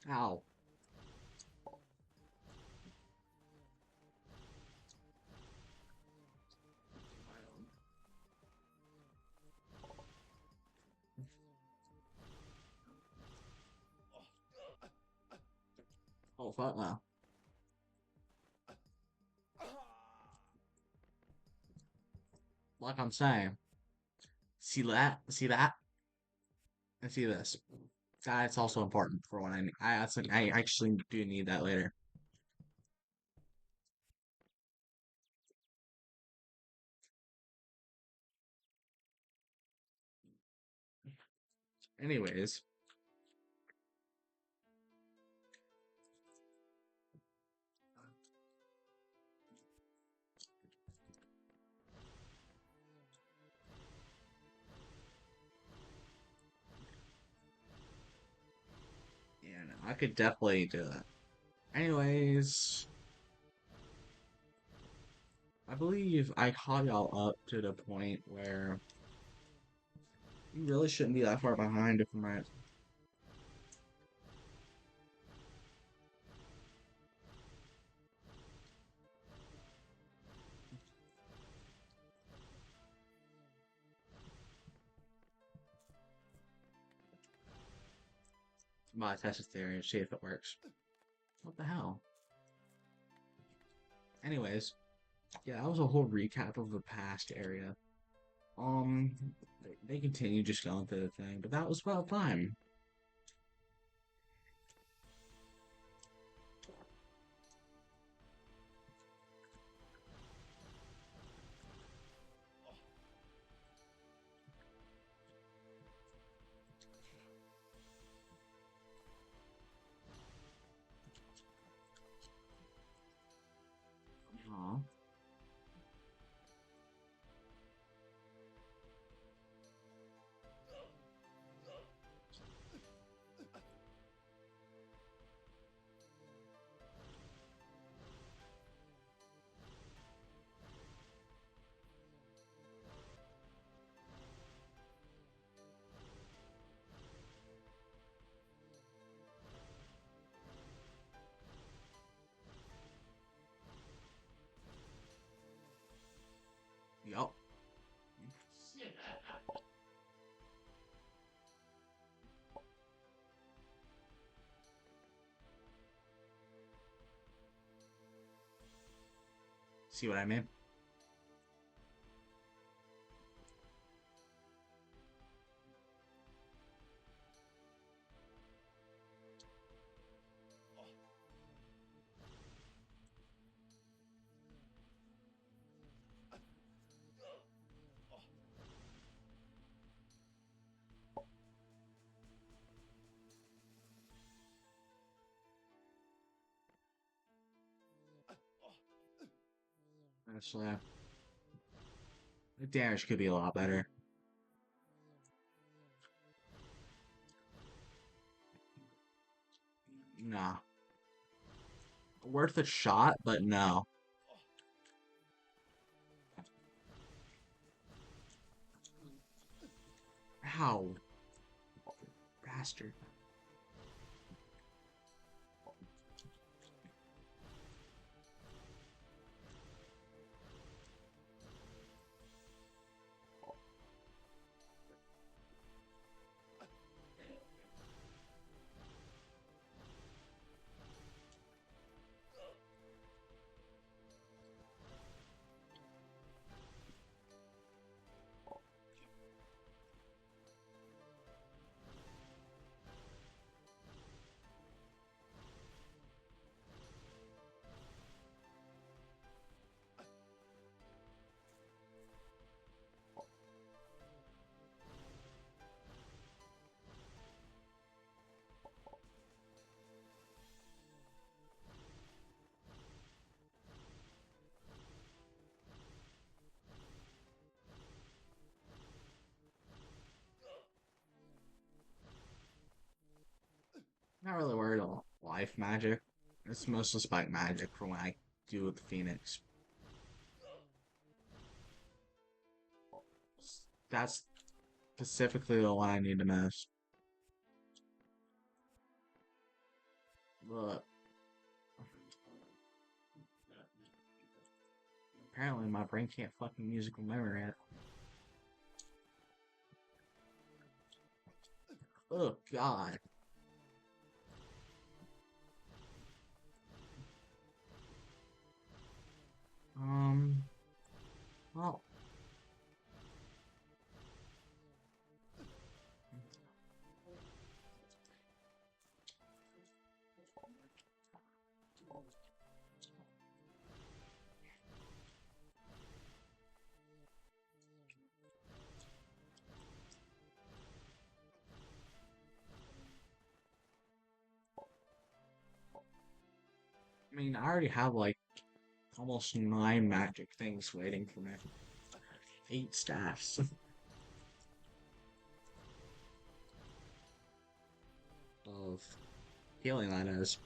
Ow. Oh fuck no. Like I'm saying, see that? See that? And see this. That's also important for when I actually do need that later. Anyways, yeah, no, I could definitely do that. Anyways, I believe I caught y'all up to the point where you really shouldn't be that far behind if I'm right. I'm about to test this theory and see if it works. What the hell? Anyways, yeah, that was a whole recap of the past area. Um, they continue just going through the thing, but that was about time. Aw. Yup. See what I mean? Actually, the damage could be a lot better. Nah. Worth a shot, but no. How? Bastard. Not really worried about life magic. It's mostly spike magic for when I do with the Phoenix. That's specifically the one I need to miss. Look, apparently my brain can't fucking musical memory it. Oh god. Um. Well. I mean, I already have like almost 9 magic things waiting for me. 8 staffs of healing, that is.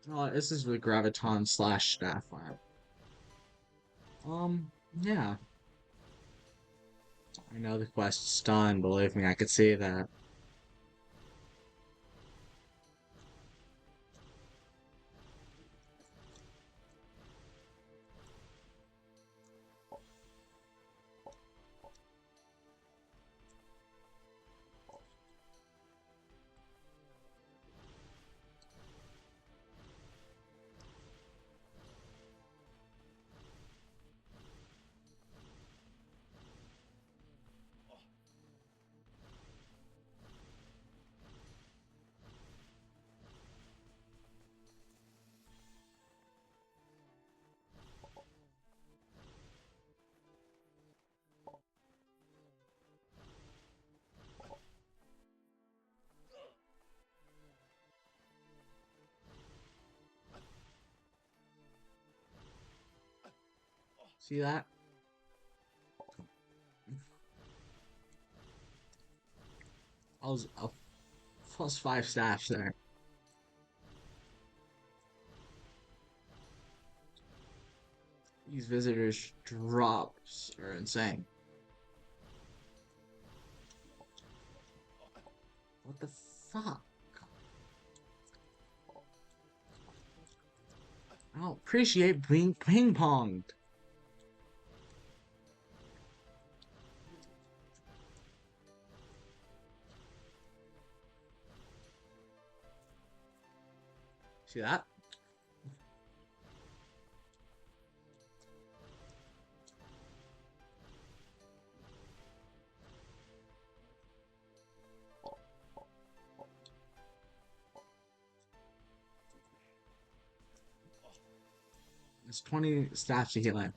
This is the Graviton slash Staff Lab. Yeah. I know the quest's done, believe me, I could see that. See that? I was a +5 stash there. These visitors drops are insane. What the fuck? I don't appreciate being ping ponged. See that? It's 20 staff to get like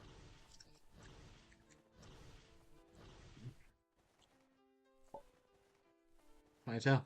22.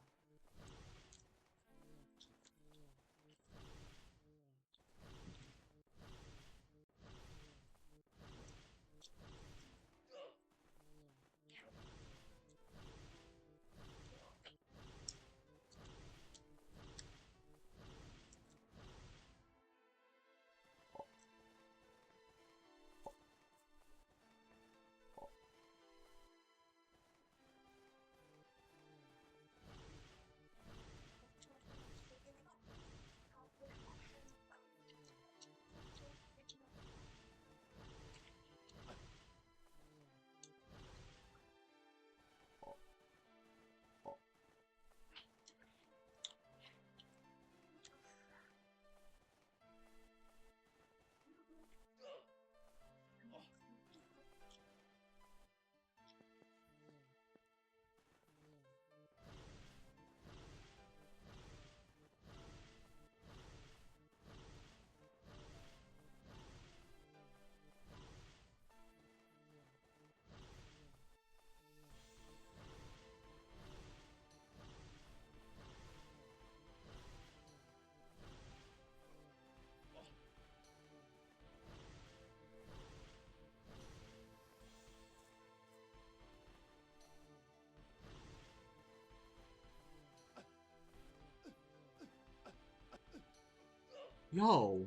Yo,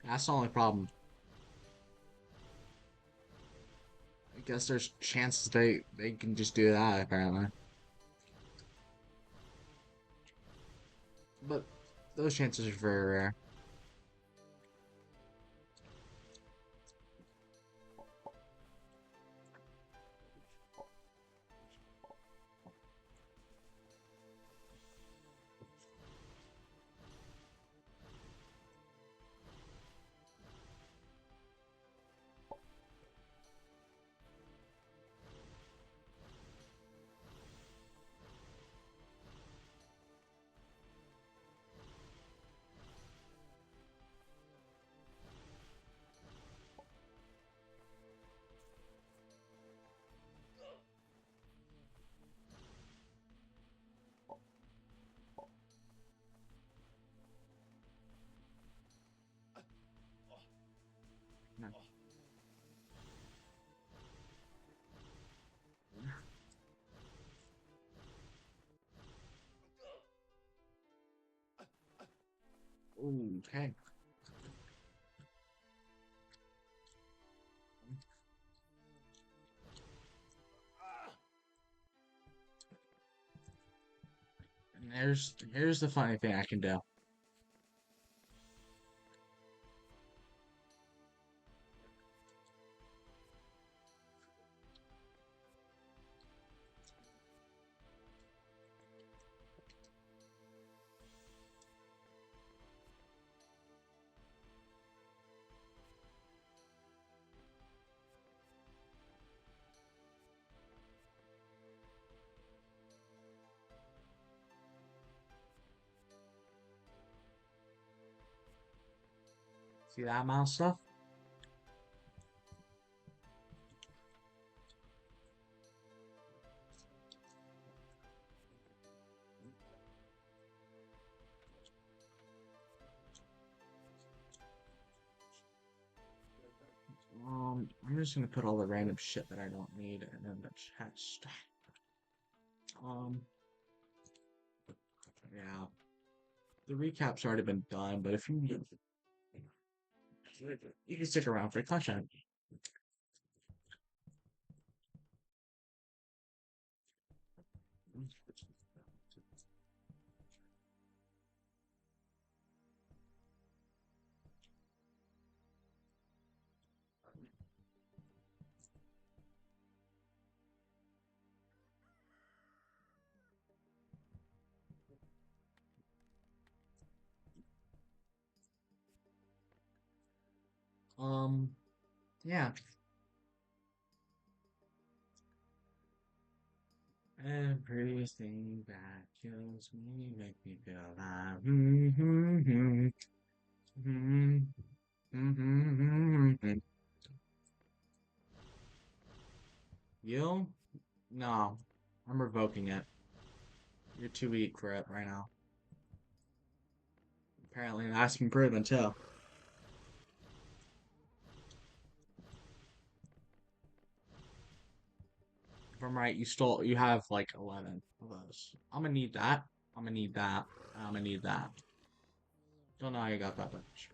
that's the only problem. I guess there's chances they can just do that apparently, but those chances are very rare. Okay. And here's the funny thing I can do. See that amount of stuff? I'm just gonna put all the random shit that I don't need in the chest. Um, yeah. The recap's already been done, but if you can stick around for content. Yeah. Everything that kills me make me feel alive. You? No. I'm revoking it. You're too weak for it right now. Apparently, that's been proven too. If I'm right, you have like 11 of those. I'm gonna need that. I'm gonna need that. I'm gonna need that. Don't know how you got that much.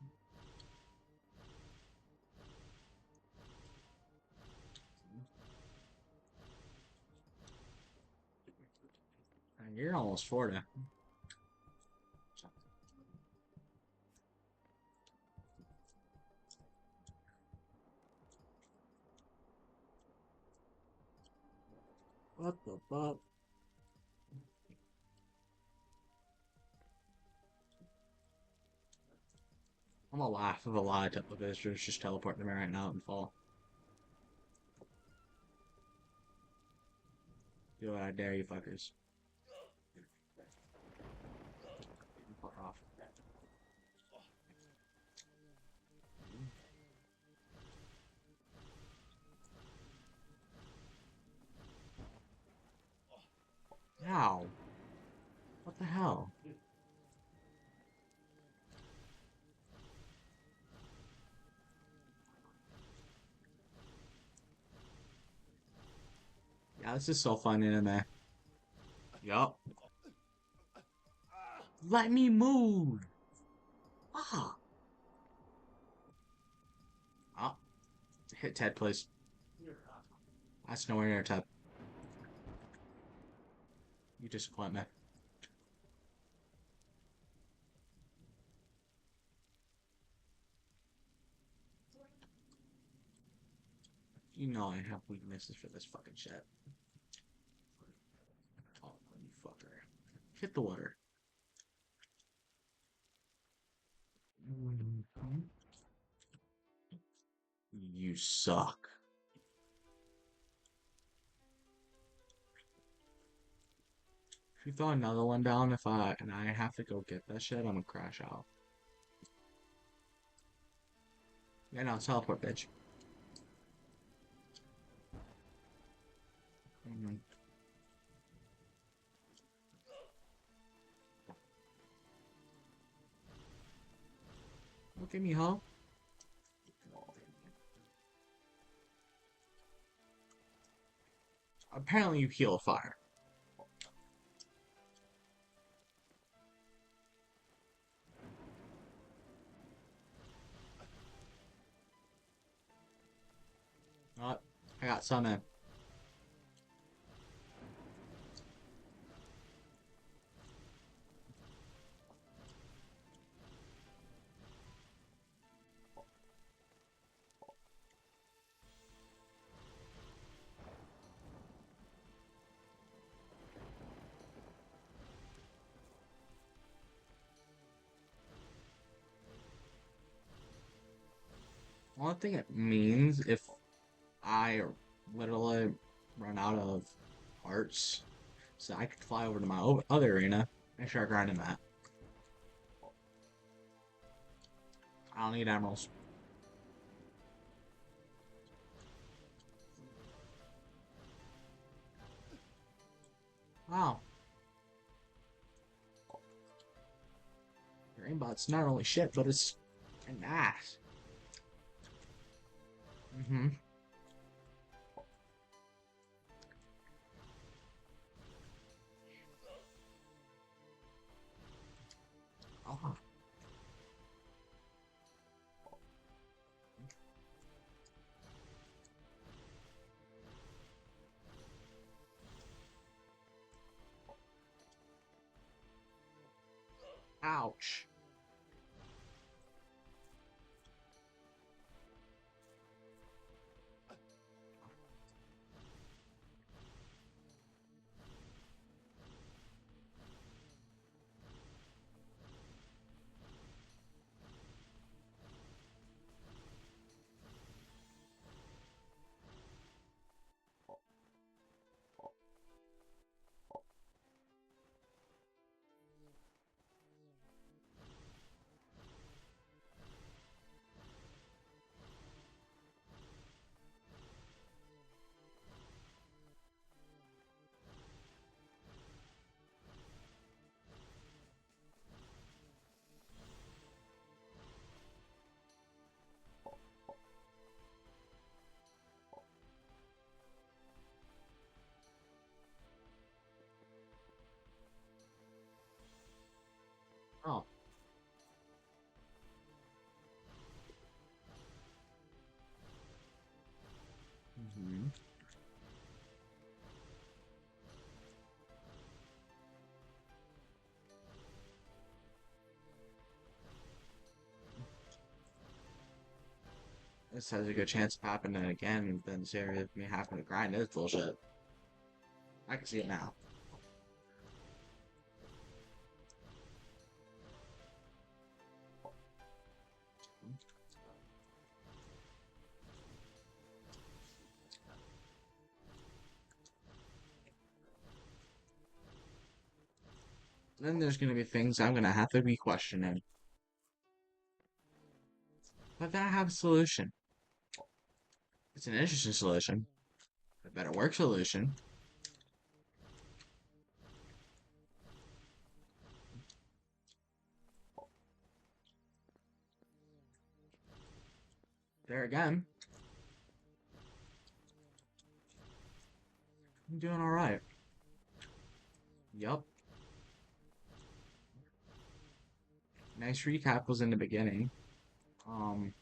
And you're almost 40. What the fuck? I'm gonna laugh if a lot of temple visitors just teleport to me right now and fall. Do it, I dare you fuckers. Fuck off. Ow. What the hell? Yeah, this is so fun anime. Yup. Let me move! Ah! Ah. Hit Ted, please. That's nowhere near Ted. You disappoint me. You know I have weaknesses for this fucking shit. Oh, you fucker. Hit the water. Mhm. You suck. If you throw another one down, if I and I have to go get that shit, I'm gonna crash out. Yeah, no, teleport, bitch. Mhm. Look at me, huh? Apparently, you heal fire. Oh, I got some in. One thing it means if I literally run out of hearts, so I could fly over to my other arena and start grinding that. I don't need emeralds. Wow, your aimbot's not only shit, but it's an ass. Mm-hmm. Oh, ouch. Oh. Mm-hmm. This has a good chance of happening again, then Sarah me having to grind is bullshit. I can see it now. Then there's gonna be things I'm gonna have to be questioning. But that have a solution. It's an interesting solution. A better work solution. There again, I'm doing alright. Yup. Nice recap was in the beginning. Um,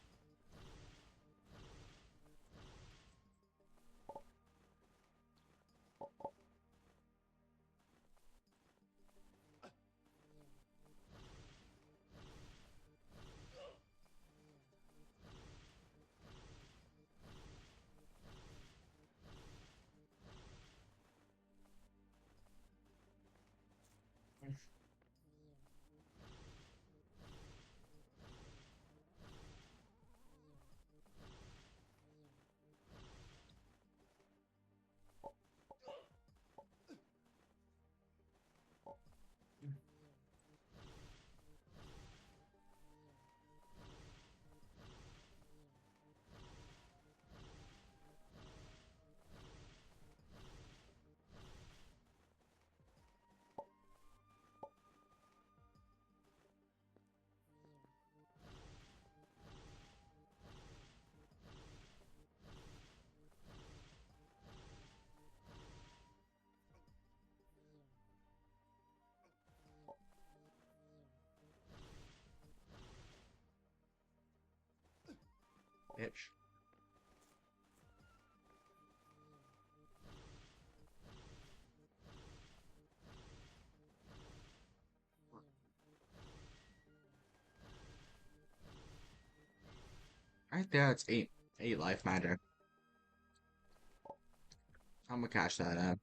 bitch. there, it's eight life magic. I'm gonna cash that in.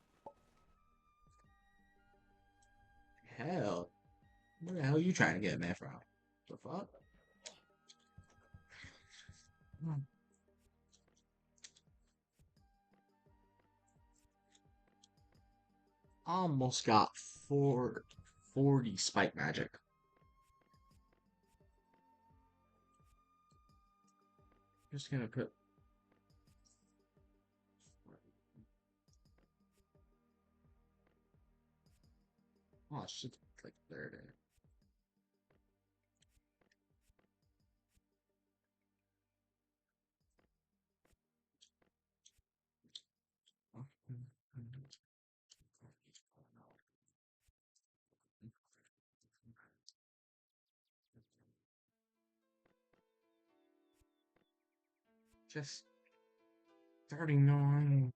Hell, where the hell are you trying to get me from? The fuck? Almost got 440 spike magic. Just gonna put. Oh, shit, like there it is. Just 39,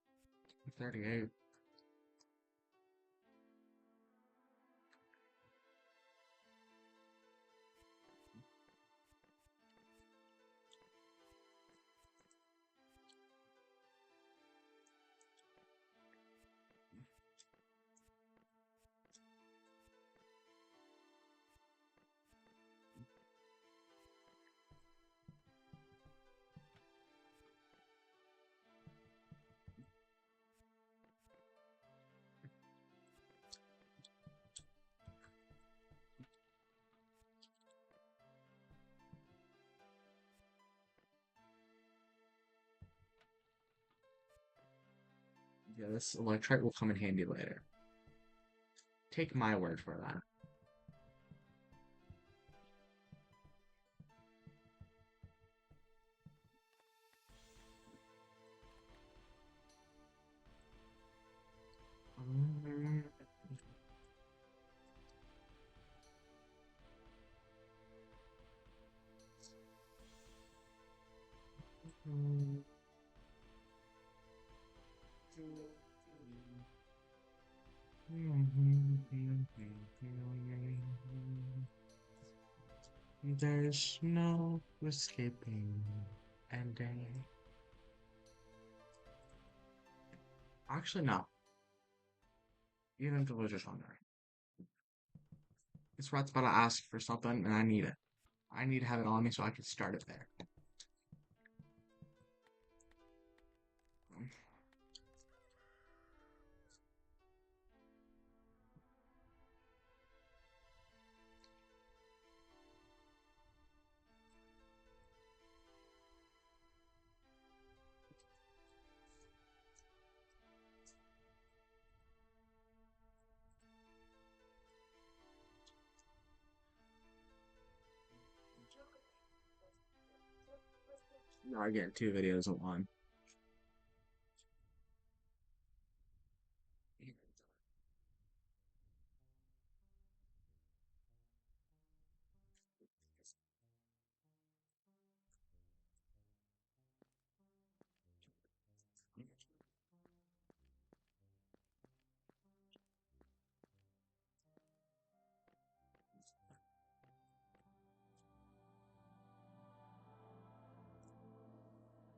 38. Yeah, this electrite will come in handy later. Take my word for that. There's no escaping ending. Actually, no. Even Delicious Hunger. This rat's about to ask for something, and I need it. I need to have it on me so I can start it there. Now I get two videos at one.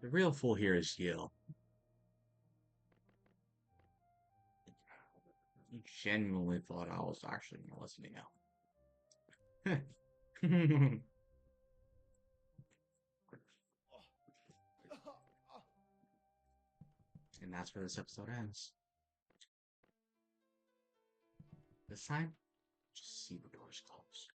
The real fool here is you. You genuinely thought I was actually listening out. And that's where this episode ends. This time, just see the doors close.